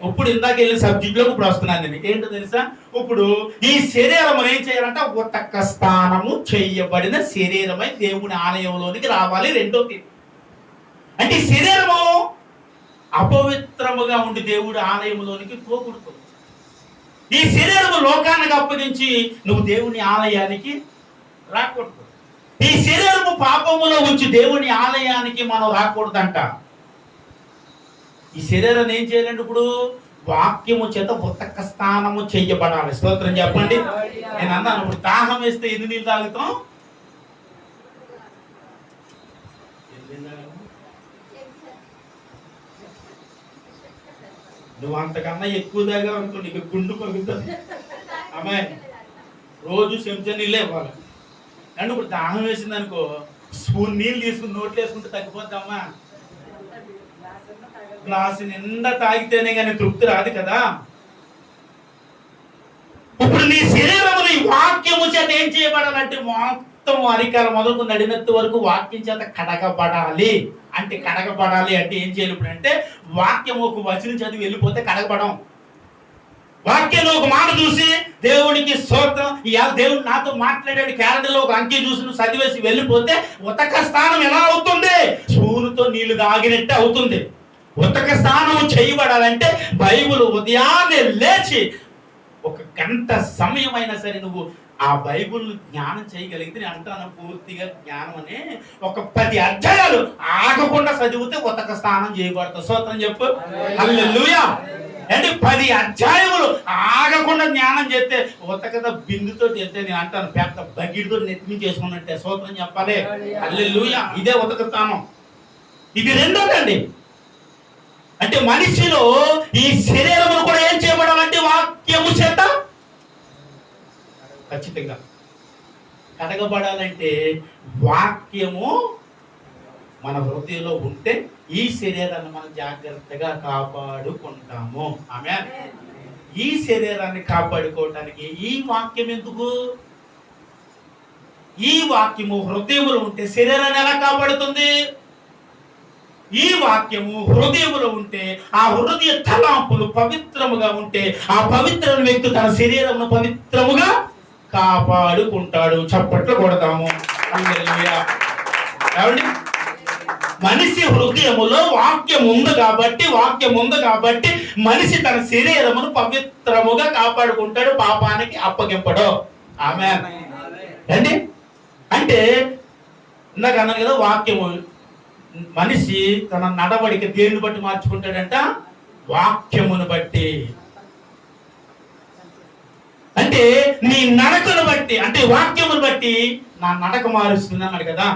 ఇప్పుడు ఇందాక వెళ్ళిన సబ్జెక్ట్ లో ఇప్పుడు వస్తున్నాను నేను. ఏంటో తెలుసా? ఇప్పుడు ఈ శరీరం ఏం చేయాలంటే ఉతక స్నానము చేయబడిన శరీరమై దేవుని ఆలయంలోనికి రావాలి. రెండోది అంటే శరీరము అపవిత్రముగా ఉండి దేవుడి ఆలయంలోనికి పోకూడదు. ఈ శరీరము లోకానికి అప్పగించి నువ్వు దేవుని ఆలయానికి రాకూడదు. ఈ శరీరము పాపములో ఉంచి దేవుని ఆలయానికి మనం రాకూడదంట. ఈ శరీరాన్ని ఏం చేయాలంటే ఇప్పుడు వాక్యము చేత ఉతక స్నానము చెయ్యబడాలి. స్తోత్రం చెప్పండి. నేను అన్నాను ఇప్పుడు దాహం వేస్తే ఎన్ని నీళ్ళు తాగుతాం? నువ్వు అంతకన్నా ఎక్కువ దగ్గర అనుకో నీకు గుండు పగులుతుంది. అమ్మాయి రోజు చెంచా నీళ్ళే ఇవ్వాలి. అంటే ఇప్పుడు దాహం వేసింది అనుకో, స్పూన్ నీళ్ళు తీసుకుని నోట్లు వేసుకుంటే తగ్గిపోద్దమ్మా. గ్లాసు నిండా తాగితేనే కానీ తృప్తి రాదు కదా. ఇప్పుడు నీ శరీరము నీ వాక్యము చేత ఏం చేయబడాలంటే మొత్తం అరికాల మొదలుకు నడినెత్తు వరకు వాక్యం చేత కడగబడాలి. అంటే కడగబడాలి అంటే ఏం చేయాలి ఇప్పుడు అంటే వాక్యం ఒక వచనం చదివి వెళ్ళిపోతే కడగబడం. వాక్యంలో ఒక మాట చూసి దేవుడికి స్తోత్రం, ఇవాళ దేవుడు నాతో మాట్లాడాడు క్యాలెండర్లో ఒక అంకె చూసి నువ్వు చదివేసి వెళ్ళిపోతే ఉతక స్నానం ఎలా అవుతుంది? స్పూనుతో నీళ్లు తాగినట్టే అవుతుంది. ఉతక స్నానం చేయబడాలంటే బైబిల్ ఉదయాన్నే లేచి ఒక గంట సమయం అయినా సరే నువ్వు ఆ బైబిల్ జ్ఞానం చేయగలిగితే నేను అంటాను పూర్తిగా జ్ఞానం అనే ఒక 10 అధ్యాయాలు ఆగకుండా చదివితే ఉతక స్నానం చేయబడతావు. స్తోత్రం చెప్పు. హల్లెలూయా. అంటే 10 అధ్యాయములు ఆగకుండా జ్ఞానం చేస్తే ఉతకద బిందుతో చేస్తే నేను అంటాను పెద్ద బకెట్తో నెత్తిమి చేసుకున్నట్టే. స్తోత్రం చెప్పాలి. హల్లెలూయా. ఇదే ఉతక స్నానం. ఇది రెండోదండి. అంటే మనిషిలో ఈ శరీరమును కూడా ఏం చేయబడాలంటే వాక్యము చేత ఖచ్చితంగా. కడగబడాలంటే వాక్యము మన హృదయంలో ఉంటే ఈ శరీరాన్ని మనం జాగ్రత్తగా కాపాడుకుంటాము. ఆమేన్. ఈ శరీరాన్ని కాపాడుకోవటానికి ఈ వాక్యం ఎందుకు? ఈ వాక్యము హృదయములో ఉంటే శరీరాన్ని ఎలా కాపాడుతుంది? ఈ వాక్యము హృదయములో ఉంటే ఆ హృదయ తలాంపులు పవిత్రముగా ఉంటే ఆ పవిత్రమైన వ్యక్తి తన శరీరమును పవిత్రముగా కాపాడుకుంటాడు. చప్పట్లు కొడతాము. హల్లెలూయా. ఏమండి? మనిషి హృదయములో వాక్యం ఉంది కాబట్టి మనిషి తన శరీరమును పవిత్రముగా కాపాడుకుంటాడు, పాపానికి అప్పగింపడు. ఆమేన్. అండి అంటే ఇందాక అన్నాను కదా, వాక్యము మనిషి తన నడవడిక దేన్ని బట్టి మార్చుకుంటాడంట? వాక్యమును బట్టి. అంటే నీ నడకను బట్టి, అంటే వాక్యమును బట్టి నా నడక మారుస్తుంది అన్నాడు కదా.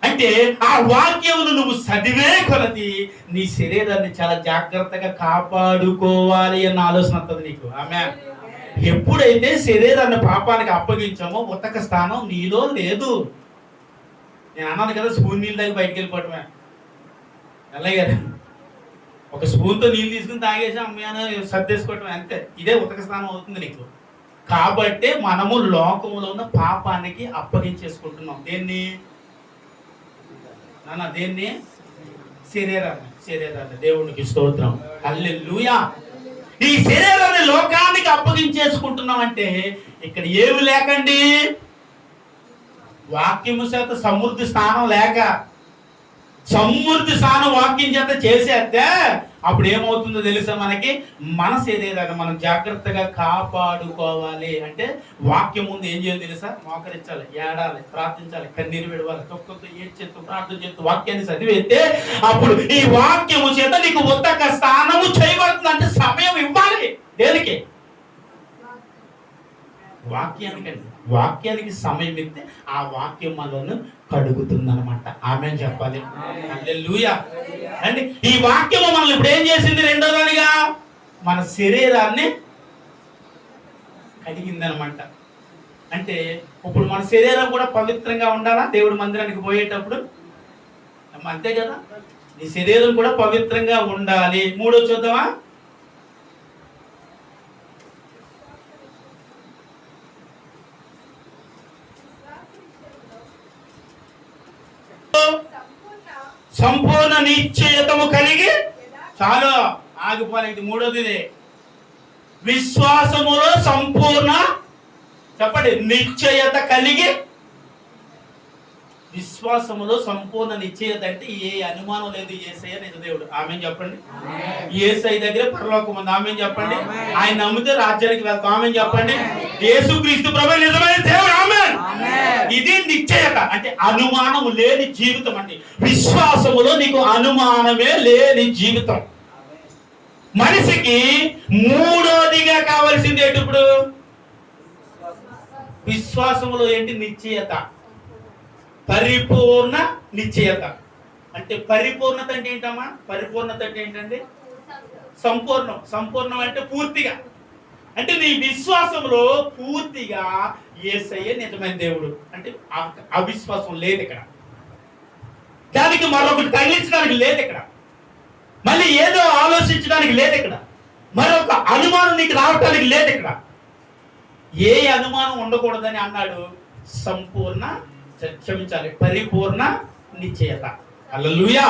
అంటే ఆ వాక్యమును నువ్వు చదివే కొలది నీ శరీరాన్ని చాలా జాగ్రత్తగా కాపాడుకోవాలి అన్న ఆలోచన వస్తుంది నీకు. ఆమేన్. ఎప్పుడైతే శరీరాన్ని పాపానికి అప్పగించామో ఉతక స్థానం నీలో లేదు. నేను అన్నాను కదా, స్పూన్ నీళ్ళు తాగి బయటికి వెళ్ళిపోవటమే. ఎల్లయ్య గారు ఒక స్పూన్తో నీళ్ళు తీసుకుని తాగేసి అమ్మాయి సర్దేసుకోవటమే, అంతే. ఇదే ఉతక స్థానం అవుతుంది నీకు. కాబట్టి మనము లోకంలో ఉన్న పాపానికి అప్పగించేసుకుంటున్నాం. దేన్ని? శరీరాన్ని. దేవునికి స్తోత్రం. హల్లెలూయా. ఈ శరీరాన్ని లోకానికి అప్పగించేసుకుంటున్నాం అంటే ఇక్కడ ఏమి లేకండి, వాక్యము చేత సమృద్ధి స్థానం లేక, సమృద్ధి స్థానం వాక్యం చేత చేసేస్తే అప్పుడు ఏమవుతుందో తెలుసా? మనకి మన శరీరాన్ని మనం జాగ్రత్తగా కాపాడుకోవాలి. అంటే వాక్యం ముందు ఏం చేయాలి తెలుసా? మోకరించాలి, ఏడాలి, ప్రార్థించాలి, కన్నీరు విడవాలి, తొక్కతో ఏడ్చేస్తూ ప్రార్థన చేస్తూ వాక్యాన్ని చదివేస్తే అప్పుడు ఈ వాక్యము చేత నీకు ఉత్తక స్థానము చేయబడుతుంది. అంటే సమయం ఇవ్వాలి. దేనికి? వాక్యానికండి. వాక్యానికి సమయం ఇస్తే ఆ వాక్యం మనల్ని కడుగుతుంది అనమాట. ఆమేన్ చెప్పాలి. హల్లెలూయా. అండి ఈ వాక్యము మనల్ని ఇప్పుడు ఏం చేసింది? రెండోదానిగా మన శరీరాన్ని కడిగింది అనమాట. అంటే ఇప్పుడు మన శరీరం కూడా పవిత్రంగా ఉండాలా దేవుడి మందిరానికి పోయేటప్పుడు? అంతే కదా, నీ శరీరం కూడా పవిత్రంగా ఉండాలి. మూడో చూద్దామా? సంపూర్ణ నిశ్చయతము కలిగి, చాలా ఆగిపోలేదు. మూడోది విశ్వాసములో సంపూర్ణ, చెప్పండి, నిశ్చయత కలిగి. విశ్వాసములో సంపూర్ణ నిశ్చయత అంటే ఏ అనుమానం లేదు. యేసయ్య నిజ దేవుడు. ఆమేన్ చెప్పండి. యేసయ్య దగ్గర పరలోకం ఉంది. ఆమేన్ చెప్పండి. ఆయన నమ్మితే రాజ్యానికి వెళ్తాం. ఆమేన్ చెప్పండి. యేసుక్రీస్తు ప్రభువు నిజమైన దేవుడు. ఆమేన్. ఇది నిశ్చయత అంటే అనుమానం లేని జీవితం. అంటే విశ్వాసములో నీకు అనుమానమే లేని జీవితం. మనిషికి మూడోదిగా కావాల్సింది ఏంటి ఇప్పుడు? విశ్వాసములో ఏంటి? నిశ్చయత, పరిపూర్ణ నిశ్చయత. అంటే పరిపూర్ణత అంటే ఏంటమ్మా? పరిపూర్ణత అంటే ఏంటండి? సంపూర్ణం. సంపూర్ణం అంటే పూర్తిగా. అంటే నీ విశ్వాసంలో పూర్తిగా యేసయ్యే నిజమైన దేవుడు. అంటే అవిశ్వాసం లేదు ఇక్కడ. దానికి మరొకటి తగిలించడానికి లేదు ఇక్కడ. మళ్ళీ ఏదో ఆలోచించడానికి లేదు ఇక్కడ. మరొక అనుమానం నీకు రావటానికి లేదు ఇక్కడ. ఏ అనుమానం ఉండకూడదని అన్నాడు? సంపూర్ణ, క్షమించాలి, పరిపూర్ణ నిశ్చయత. హల్లెలూయా.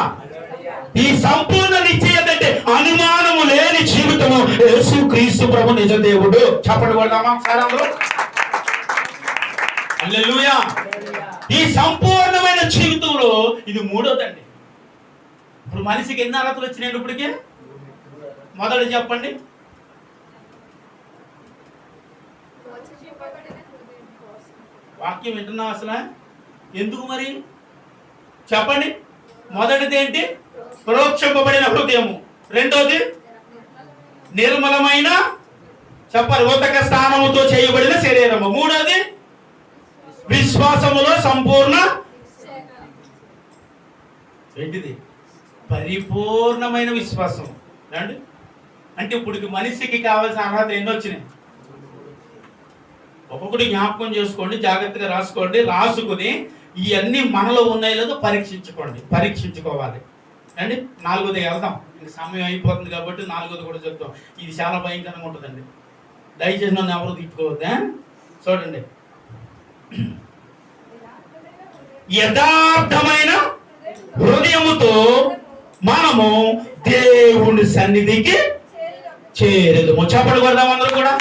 ఈ సంపూర్ణ నిశ్చయత అంటే అనుమానము లేని జీవితము. యేసుక్రీస్తు ప్రభు నిజ దేవుడు. చెప్పండి కొడదామా సారంలో? హల్లెలూయా. ఈ సంపూర్ణమైన జీవితంలో ఇది మూడోదండి. ఇప్పుడు మనిషికి ఎన్ని అర్హతలు వచ్చినాయి ఇప్పటికే? మొదటి చెప్పండి. వాక్యం వింటున్నాం అసలు? ఎందుకు మరి చెప్పండి. మొదటిది ఏంటి? ప్రోక్షింపబడిన హృదయము. రెండోది నిర్మలమైన, చెప్పాలి, ఉతక స్థానముతో చేయబడిన శరీరము. మూడోది విశ్వాసములో సంపూర్ణ, ఏంటిది? పరిపూర్ణమైన విశ్వాసం. అంటే ఇప్పుడు మనిషికి కావాల్సిన అర్హత ఎన్ని వచ్చినాయి? ఒక్కొక్కటి జ్ఞాపకం చేసుకోండి, జాగ్రత్తగా రాసుకోండి. రాసుకుని ఇవన్నీ మనలో ఉన్నాయో లేదో పరీక్షించుకోవాలి అండి. 4వది వెళ్దాం, ఇంక సమయం అయిపోతుంది కాబట్టి 4వది కూడా చెప్తాం. ఇది చాలా భయంకరంగా ఉంటుందండి, దయచేసి నన్ను ఎవరు తిట్టుకోవద్దా. చూడండి, యథార్థమైన హృదయముతో మనము దేవుని సన్నిధికి చేరేదము. చప్పట్లు కొడదాం అందరూ కూడా.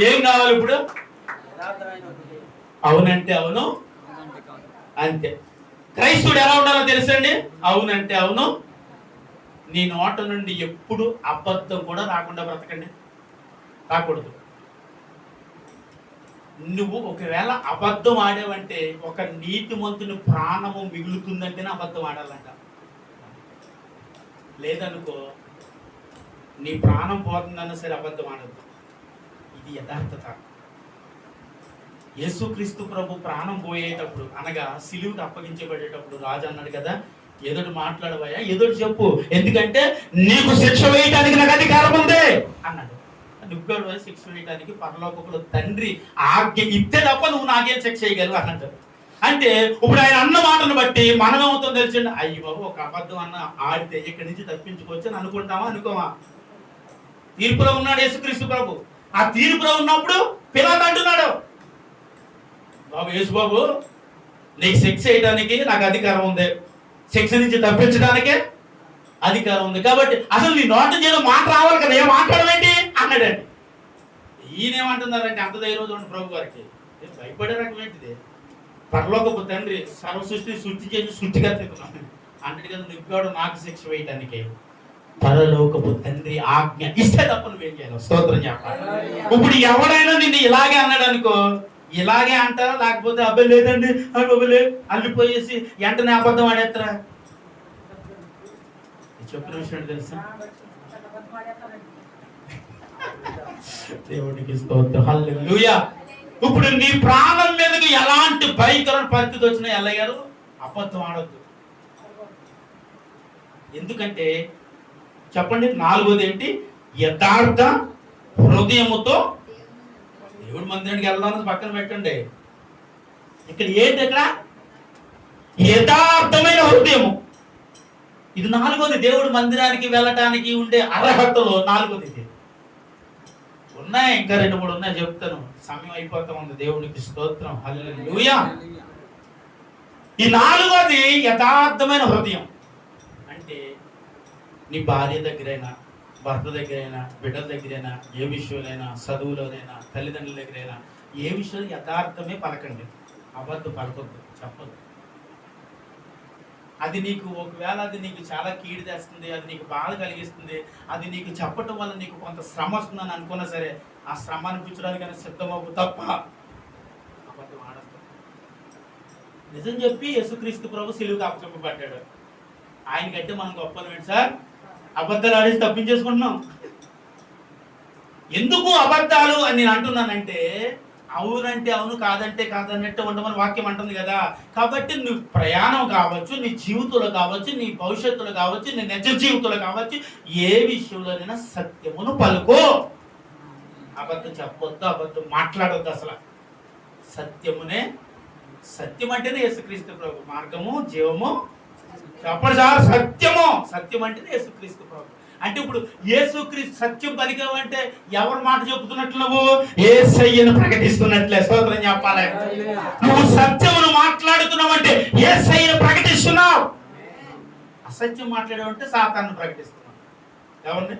ఏం కావాలి ఇప్పుడు? అవునంటే అవును, అంతే. క్రైస్తవుడు ఎలా ఉండాలో తెలుసండి? అవునంటే అవును. నీ నోట నుండి ఎప్పుడు అబద్ధం కూడా రాకుండా బ్రతకండి, రాకూడదు. నువ్వు ఒకవేళ అబద్ధం ఆడావంటే ఒక నీతిమంతుని ప్రాణము మిగులుతుందంటేనే అబద్ధం ఆడాలంట. లేదనుకో నీ ప్రాణం పోతుందన్నా సరే అబద్ధం ఆడద్దు. ఇది యథార్థత. యేసుక్రీస్తు ప్రభు ప్రాణం పోయేటప్పుడు, అనగా సిలువుకి అప్పగించబడేటప్పుడు రాజు అన్నాడు కదా, ఏదోటి మాట్లాడవయ్యా, ఏదోటి చెప్పు, ఎందుకంటే నీకు శిక్ష వేయటానికి నాకు అధికారం ఉంది అన్నాడు. నువ్వు శిక్ష వేయడానికి పరలోకపులో తండ్రి ఆజ్ఞ ఇస్తే తప్ప నువ్వు నాకేం శిక్ష చేయగలవు అన్నట్టు. అంటే ఇప్పుడు ఆయన అన్న మాటను బట్టి మనం ఏమవుతుందో తెలిసిండి, అయ్యి బాబు ఒక అబద్ధం అన్న ఆడితే ఇక్కడి నుంచి తప్పించుకోవచ్చు అని అనుకుంటామా అనుకోమా? తీర్పులో ఉన్నాడు యేసుక్రీస్తు ప్రభు. ఆ తీర్పులో ఉన్నప్పుడు పిలాతు అంటున్నాడు, బాబు యేసుబాబు నీకు శిక్ష చేయడానికి నాకు అధికారం ఉంది, శిక్ష నుంచి తప్పించడానికే అధికారం ఉంది, కాబట్టి అసలు నీ నోట ఏదో మాట రావాలి కదా, ఏం మాట్లాడమేంటి అన్నాడండి. ఈయనేమంటున్నారంటే అంత ధైర్యం చూడండి ప్రభు గారికి, భయపడే రకం ఏంటిది? పరలోకపు తండ్రి సర్వ సృష్టి చేసి సృష్టికర్త అన్నట్టు కదా, నువ్వు నాకు శిక్ష వేయటానికి పరలోకపు తండ్రి ఆజ్ఞ ఇస్తే తప్ప నువ్వేం చేయాలి? స్తోత్రం చెప్పాలి. ఇప్పుడు ఎవడైనా నిన్ను ఇలాగే అన్నాడు అనుకో, ఇలాగే అంటారా, లేకపోతే అబ్బాయి లేదండి అబ్బాయి అల్లిపోయేసి వెంటనే అబద్ధం ఆడేస్తారా? చెప్పిన విషయం తెలుసా? దేవుడికి స్తోత్రం, హల్లెలూయా. ఇప్పుడు నీ ప్రాణం మీదకి ఎలాంటి భయంకరమైన పరిస్థితి వచ్చినా ఎల్లయ్య గారు అబద్ధం ఆడద్దు. ఎందుకంటే చెప్పండి, 4వది ఏంటి? యథార్థ హృదయముతో దేవుడి మందిరానికి వెళ్దామని పక్కన పెట్టండి. ఇక్కడ ఏంటి? ఇక్కడ యథార్థమైన హృదయము. ఇది 4వది. దేవుడి మందిరానికి వెళ్ళటానికి ఉండే అర్హతలో 4వది ఇది. ఉన్నాయి, ఇంకా 2-3 ఉన్నాయి, చెప్తాను. సమయం అయిపోతా ఉంది. దేవునికి స్తోత్రం, హల్లెలూయా. ఈ 4వది యథార్థమైన హృదయం. అంటే నీ భార్య దగ్గరైనా, భర్త దగ్గరైనా, బిడ్డల దగ్గరైనా, ఏ విషయంలోనైనా, చదువులోనైనా, తల్లిదండ్రుల దగ్గరైనా, ఏ విషయంలో యథార్థమే పలకండి, అబద్ధం పలకొద్దు, చెప్పద్దు. అది నీకు ఒకవేళ అది నీకు చాలా కీడు తెస్తుంది, అది నీకు బాధ కలిగిస్తుంది, అది నీకు చెప్పటం వల్ల నీకు కొంత శ్రమ వస్తుందని అనుకున్నా సరే ఆ శ్రమ అనిపించడానికి సిద్ధమవు తప్ప అబద్ధం ఆడద్దు. నిజం చెప్పి యేసుక్రీస్తు ప్రభు సిలువుకి అప్పగింపబడ్డాడు. ఆయనకంటే మనం గొప్పలు ఏంటి సార్? అబద్ధాలు ఆడేసి తప్పించేసుకుంటున్నాం. ఎందుకు అబద్ధాలు అని నేను అంటున్నానంటే, అవునంటే అవును, కాదంటే కాదన్నట్టు ఉండమని వాక్యం అంటుంది కదా. కాబట్టి నువ్వు ప్రయాణం కావచ్చు, నీ జీవితంలో కావచ్చు, నీ భవిష్యత్తులో కావచ్చు, నీ నిజ జీవితంలో కావచ్చు, ఏ విషయంలోనైనా సత్యమును పలుకో. అబద్ధం చెప్పొద్దు, అబద్ధం మాట్లాడొద్దు. అసలు సత్యమునే, సత్యం అంటేనే యేసుక్రీస్తు ప్రభు మార్గము, జీవము. చెప్పండి సార్, సత్యము. సత్యం అంటేనే యేసుక్రీస్తు ప్రభు. అంటే ఇప్పుడు యేసుక్రీస్తు సత్యం పలికావంటే ఎవరి మాట చెబుతున్నట్లు? నువ్వు యేసయ్యను ప్రకటిస్తున్నట్లే. స్తోత్రం చెప్పాలి. నువ్వు సత్యమును మాట్లాడుతున్నావు అంటే యేసయ్యను ప్రకటిస్తున్నావు. అసత్యం మాట్లాడావంటే సాతాను ప్రకటిస్తున్నావు. ఎవరిని?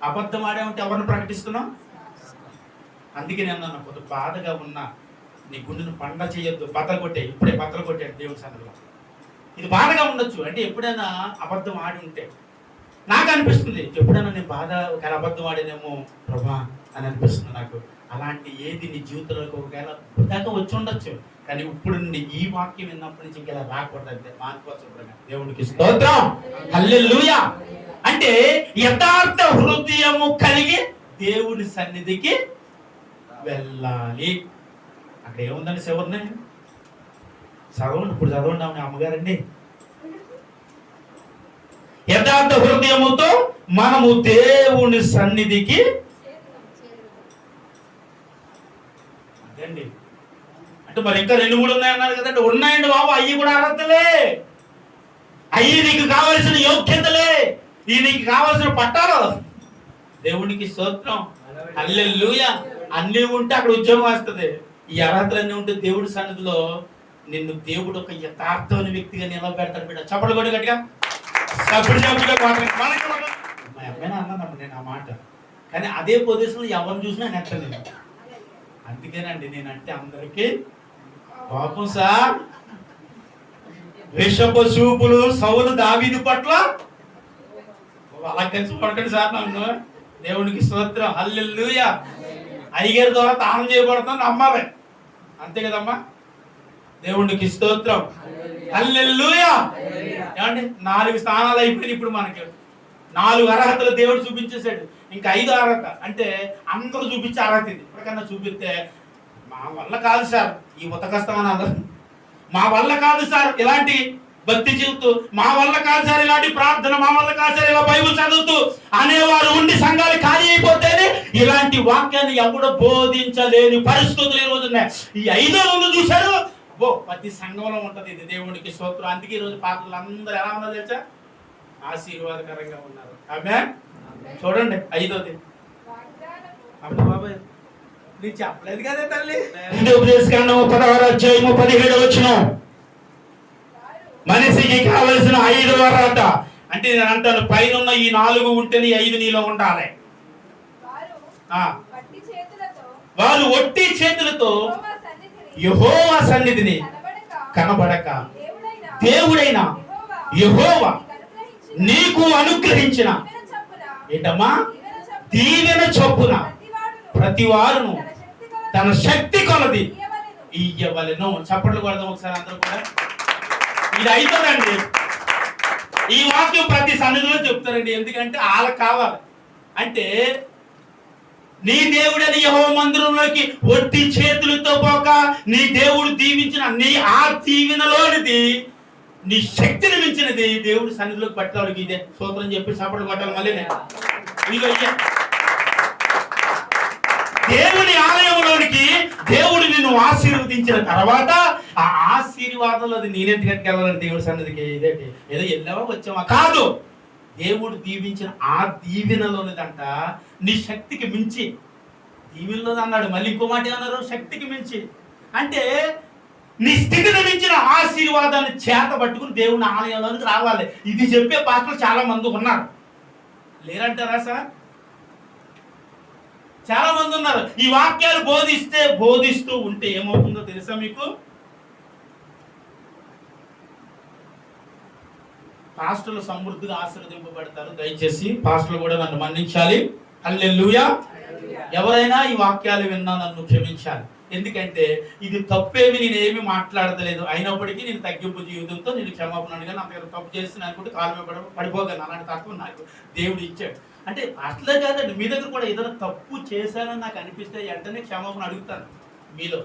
అబద్ధం ఆడావంటే ఎవరిని ప్రకటిస్తున్నావు? అందుకే నేను అన్నాను, కొంత బాధగా ఉన్నా నీ గుండెను పండ చేయొద్దు, బద్దలు కొట్టే. ఇప్పుడే బద్దలు కొట్టాడు దేవుడి సన్నిధిలో. ఇది బాధగా ఉండొచ్చు, అంటే ఎప్పుడైనా అబద్ధం ఆడి ఉంటే నాకు అనిపిస్తుంది, ఎప్పుడైనా నేను బాధ ఒక అబద్ధం ఆడేనేమో ప్రభా అని అనిపిస్తుంది నాకు. అలాంటి ఏది నీ జీవితంలోకి ఒకవేళ దాకా వచ్చి ఉండొచ్చు, కానీ ఇప్పుడు నుండి ఈ వాక్యం విన్నప్పటి నుంచి ఇంకెలా రాకూడదు, అంతే మానుకోవచ్చు. దేవునికి స్తోత్రం, హల్లెలూయా. అంటే యథార్థ హృదయము కలిగి దేవుని సన్నిధికి వెళ్ళాలి. అక్కడ ఏముందండి? శివర్ని చదవండి, ఇప్పుడు చదవండి. ఆమె అమ్మగారండి, యథార్థ హృదయముతో మనము దేవుని సన్నిధికి ఏంటి అంటే మరి ఇంకా 2-3 ఉన్నాయన్నారు కదండి. ఉన్నాయండి బాబు, అయ్యి కూడా అర్హతలే, అయ్యి నీకు కావలసిన యోగ్యతలే, ఈ నీకు కావలసిన పట్టాలు. దేవునికి స్తోత్రం, హల్లెలూయా. అన్నీ ఉంటే అక్కడ ఉద్యోగం వస్తుంది. ఈ అర్హతలన్నీ ఉంటే దేవుడి సన్నిధిలో నిన్ను దేవుడు ఒక యథార్థమైన వ్యక్తిగా నిలబెడతాడు. బిడ్డ చప్పట్లు కొట్టి గట్టిగా మా అమ్మాయినా అన్నానమ్మ నేను ఆ మాట, కానీ అదే పొజిషన్లో ఎవరిని చూసినా నెట్టలేదు. అందుకేనండి నేనంటే అందరికీ పాపం సార్. విషపు చూపులు సౌలు దావీదు పట్ల అలా కలిసి పడకండి సార్ నన్ను. దేవునికి స్తోత్రం, హల్లెలూయా. అయ్యగారి ద్వారా తానం చేయబడతాను నమ్మాలి, అంతే కదమ్మా. దేవునికి స్తోత్రం, హల్లెలూయా. ఏమండి 4 స్థానాలు అయిపోయినాయి. ఇప్పుడు మనకి 4 అర్హతలు దేవుడు చూపించేశాడు. ఇంకా 5 అర్హత అంటే అందరూ చూపించే అర్హత ఇది. ఇప్పటికన్నా చూపిస్తే మా వల్ల కాదు సార్ ఈ ఉతకస్తామని అందరూ, మా వల్ల కాదు సార్ ఇలాంటి భక్తి జీవితం, మా వల్ల కాదు సార్ ఇలాంటి ప్రార్థన, మా వల్ల కాదు సార్ ఇలా బైబిల్ చదువుతూ అనేవారు ఉండి సంఘాలు ఖాళీ అయిపోతేనే ఇలాంటి వాక్యాన్ని ఎవడు బోధించలేని పరిస్థితులు ఈ రోజు ఉన్నాయి. ఈ 5 రోజులు చూశారు, ప్రతి సంఘంలో ఉంటది ఇది. దేవునికి స్తోత్రం. అందుకే ఈ రోజు పాత్రలు అందరూ ఎలా ఉన్నారు తెలుసా? ఆశీర్వాదకరంగా ఉన్నారు. ఆమేన్. చూడండి 5వది. అప్పుడు బాబాయ్ నీ చెప్పలేదు కదా తల్లి. ఉపదేశకాండం 16వ అధ్యాయము 17వ వచనం. మనిషికి కావలసిన 5వ అర్హత అంటే నేను అంటాను, పైన ఉన్న ఈ 4 ఉంటేనే 5 నీలో ఉండాలి. వారు ఒట్టి చేతులతో యెహోవా సన్నిధిని కనబడక దేవుడైన యెహోవా నీకు అనుగ్రహించిన ఏంటమ్మా దీవెన చొప్పున ప్రతి వారును తన శక్తి కొలది ఇయ్యవలెను. చప్పట్లు కొడదాం ఒకసారి అందరూ కూడా. ఇది 5వదండి. ఈ వాక్యం ప్రతి సన్నిధిలో చెప్తారండి, ఎందుకంటే వాళ్ళకి కావాలి. అంటే నీ దేవుడని యెహోవా మందిరంలోకి ఒట్టి చేతులతో పోక నీ దేవుడు దీవించిన నీ ఆ దీవెనలోనిది నీ శక్తిని మించినది దేవుడి సన్నిధిలోకి పట్టడానికి ఇదే స్తోత్రం చెప్పి చప్పట్లు కొట్టాలి. మళ్ళీ ఇదిగో దేవుని ఆలయంలోనికి దేవుడు నిన్ను ఆశీర్వదించిన తర్వాత ఆ ఆశీర్వాదంలో అది నేనెందుకు వెళ్ళాలని దేవుడి సన్నిధికి ఇదేంటి ఏదో వెళ్ళావా వచ్చావా కాదు. దేవుడు దీవించిన ఆ దీవెనలోనిదంట నీ శక్తికి మించి. దీవెనలో అన్నాడు, మళ్ళీ ఇంకో మాట అన్నారు శక్తికి మించి. అంటే నీ స్థితిని మించిన ఆశీర్వాదాన్ని చేత పట్టుకుని దేవుని ఆలయంలోనికి రావాలి. ఇది చెప్పే పాత్రలు చాలా మంది ఉన్నారు, లేరంటారా సార్? చాలా మంది ఉన్నారు. ఈ వాక్యాలు బోధిస్తూ ఉంటే ఏమవుతుందో తెలుసా మీకు? పాస్టర్లు సమృద్ధిగా ఆశీర్వదింపబడతారు. దయచేసి పాస్టర్లు కూడా నన్ను మన్నించాలి. హల్లెలూయా. ఎవరైనా ఈ వాక్యాలు విన్నా నన్ను క్షమించాలి. ఎందుకంటే ఇది తప్పేమి నేనేమి మాట్లాడతలేదు, అయినప్పటికీ నేను తగ్గింపు జీవితంతో నేను క్షమాపణ అడిగా నా దగ్గర తప్పు చేసిన అనుకుంటే కాలు పడిపోగాను. అలాంటి తక్కువ నాకు దేవుడు ఇచ్చాడు. అంటే అట్లే కాదండి, మీ దగ్గర కూడా ఏదైనా తప్పు చేశానని నాకు అనిపిస్తే వెంటనే క్షమాపణ అడుగుతాను. మీలో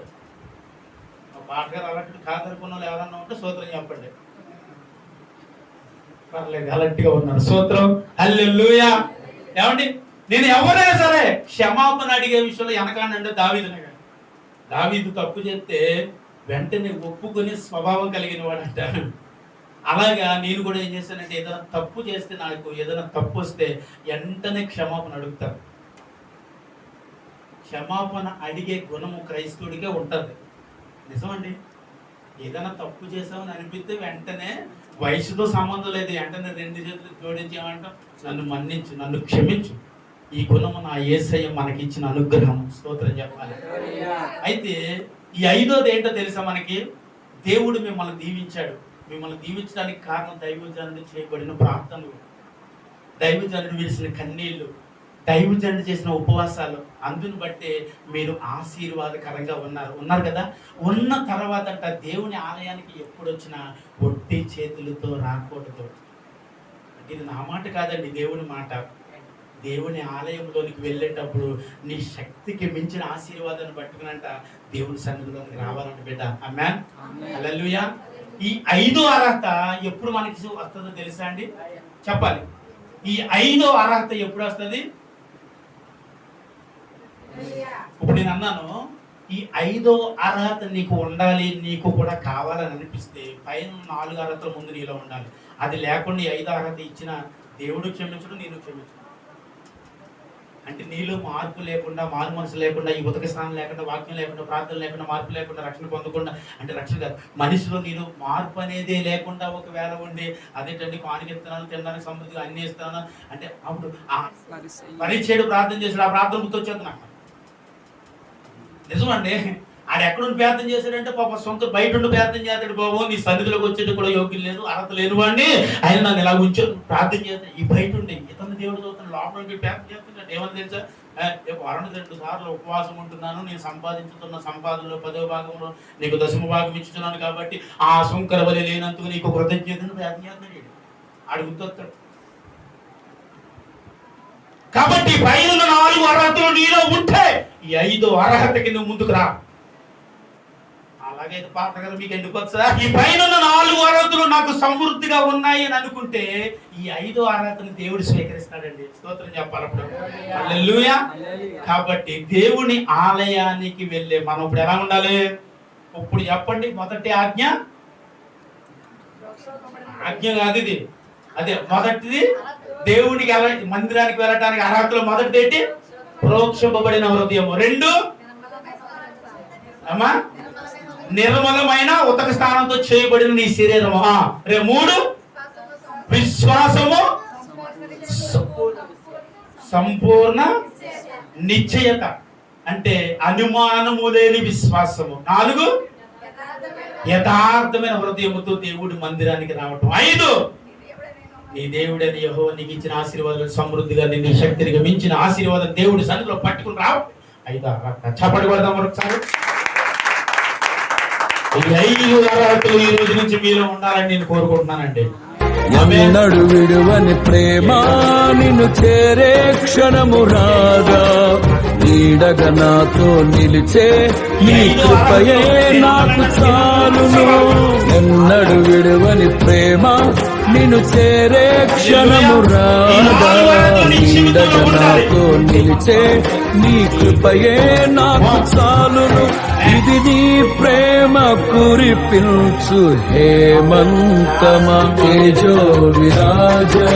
పాటగారు అలాంటి కాదనుకున్న వాళ్ళు ఎవరన్నా ఉంటే స్తోత్రం చెప్పండి. పర్లేదు, అలాంటిగా ఉన్నారు. స్తోత్రం, హల్లెలూయా. ఏమండి నేను ఎవరైనా సరే క్షమాపణ అడిగే విషయంలో వెనకానంటే దావీదునే. దావీదు తప్పు చేస్తే వెంటనే ఒప్పుకునే స్వభావం కలిగిన వాడంట. అలాగా నేను కూడా ఏం చేశానంటే ఏదైనా తప్పు చేస్తే, నాకు ఏదైనా తప్పు వస్తే వెంటనే క్షమాపణ అడుగుతాను. క్షమాపణ అడిగే గుణము క్రైస్తవుడికే ఉంటుంది. నిజమండి. ఏదైనా తప్పు చేసామని అనిపిస్తే వెంటనే వయసుతో సంబంధం లేదు, వెంటనే 2 చేతులు జోడించి ఏమంటాం, నన్ను మన్నించు, నన్ను క్షమించు. ఈ గుణము నా యేసయ్య మనకిచ్చిన అనుగ్రహం. స్తోత్రం చెప్పాలి. అయితే ఈ 5వది ఏంటో తెలుసా మనకి? దేవుడు మిమ్మల్ని దీవించాడు. మిమ్మల్ని దీవించడానికి కారణం దైవజనుడు చేయబడిన ప్రార్థనలు, దైవజనుడు విడిసిన కన్నీళ్లు, దైవజనుడు చేసిన ఉపవాసాలు. అందుని బట్టే మీరు ఆశీర్వాదకరంగా ఉన్నారు కదా. ఉన్న తర్వాత అంట దేవుని ఆలయానికి ఎప్పుడు వచ్చినా ఒట్టి చేతులతో రాకూడదు. అంటే ఇది నా మాట కాదండి, దేవుని మాట. దేవుని ఆలయంలోనికి వెళ్ళేటప్పుడు నీ శక్తికి మించిన ఆశీర్వాదాన్ని పట్టుకునంట దేవుని సన్నిధిలోనికి రావాలంట బిడ్డ. ఆమేన్, హల్లెలూయా. ఈ 5వ అర్హత ఎప్పుడు మనకి వస్తుందో తెలుసా అండి? చెప్పాలి. ఈ 5వ అర్హత ఎప్పుడు వస్తుంది? ఇప్పుడు నేను అన్నాను ఈ 5వ అర్హత నీకు ఉండాలి, నీకు కూడా కావాలని అనిపిస్తే పైన 4 అర్హతల ముందు నీలో ఉండాలి. అది లేకుండా ఈ 5వ అర్హత ఇచ్చిన దేవుడు క్షమించడు, నేను క్షమించడు. అంటే నీలో మార్పు లేకుండా, మారు మనసు లేకుండా, ఈ ఉదక స్నానం లేకుండా, వాక్యం లేకుండా, ప్రార్థన లేకుండా, మార్పు లేకుండా, రక్షణ పొందకుండా, అంటే రక్షణ కాదు, మనిషిలో నేను మార్పు అనేదే లేకుండా ఒకవేళ ఉండి అదేంటండి కానికెత్తున్నాను, తినడానికి సమృద్ధిగా అన్ని ఇస్తాను అంటే అప్పుడు ఆ పరిచయుడు ప్రార్థన చేశాడు, ఆ ప్రార్థన గుర్తొచ్చేది నాకు. నిజమండి, ఆడ ఎక్కడుండి ప్రార్థన చేశాడంటే పాప సొంత బయట ఉండి ప్రార్థన చేస్తాడు. బాబు నీ సన్నిధిలోకి వచ్చేది కూడా యోగ్యం లేదు, అర్హత లేని వాడిని ఆయన నన్ను ఇలా ఉంచాడు ప్రార్థన చేస్తాడు. ఈ బయట ఉండి ఇతను దేవుడు చదువుతాను, లోపల ఉండి ప్రార్థన చేస్తున్నాడు. ఏమని తెలుసా, వారానికి 2 సార్లు ఉపవాసం ఉంటున్నాను, నేను సంపాదించుతున్న సంపాదనలో 10వ భాగంలో నీకు 10వ భాగం ఇచ్చుతున్నాను కాబట్టి ఆ శంకర బలి లేనందుకు నీకు కృతజ్ఞతను ప్రార్థన చేస్తున్నాడు. ఆడు గుర్తొస్తాడు. కాబట్టి పైన 4 అర్హతలు నీలో ఉంటే ఈ 5వ అర్హతకి నువ్వు ముందుకు రా. అలాగైతే పాత కదా మీకు ఎందుకు వచ్చా, ఈ పైన 4 అర్హతలు నాకు సమృద్ధిగా ఉన్నాయి అని అనుకుంటే ఈ 5వ అర్హతను దేవుడు స్వీకరిస్తాడండి. స్తోత్రం చెప్పాలి అప్పుడు. హల్లెలూయా. కాబట్టి దేవుని ఆలయానికి వెళ్ళే మనం ఇప్పుడు ఎలా ఉండాలి? ఇప్పుడు చెప్పండి, మొదటి ఆజ్ఞ కాదు ఇది, అదే మొదటిది దేవునికి మందిరానికి వెళ్ళటానికి అర్హతలో మొదటిది ఏంటి? ప్రోక్షింపబడిన హృదయం. 2 అమ్మా నిర్మలమైన ఉతక స్థానంతో చేయబడిన నీ శరీరము. 3 విశ్వాసము సంపూర్ణ నిశ్చయత, అంటే అనుమానము లేని విశ్వాసము. 4 యథార్థమైన హృదయముతో దేవుడి మందిరానికి రావటం. 5 నీ దేవుడని యెహోవా నీకు ఇచ్చిన ఆశీర్వాదాలు సమృద్ధిగా నీ శక్తిని మించిన ఆశీర్వాదం దేవుడి సన్నిధిలో పట్టుకుని రావు. 5 చప్పటి కొడదాం మరొకసారి. ఈ 5 అర్హతలు ఈ రోజు నుంచి మీలో ఉండాలని నేను కోరుకుంటున్నానండి. ఎన్నడు విడువని ప్రేమ నిన్ను చేరే క్షణము రాగా, నీడగా నాతో నిలిచే నీ కృపయే నాకు చాలును. ఎన్నడు విడువని ప్రేమ నిన్ను చేరే క్షణము రాగా, నీడగా నాతో నిలిచే నీ కృపయే నాకు చాలును. ఇది నీ ప్రేమ కురిపించు హేమంతమా తేజో విరాజా.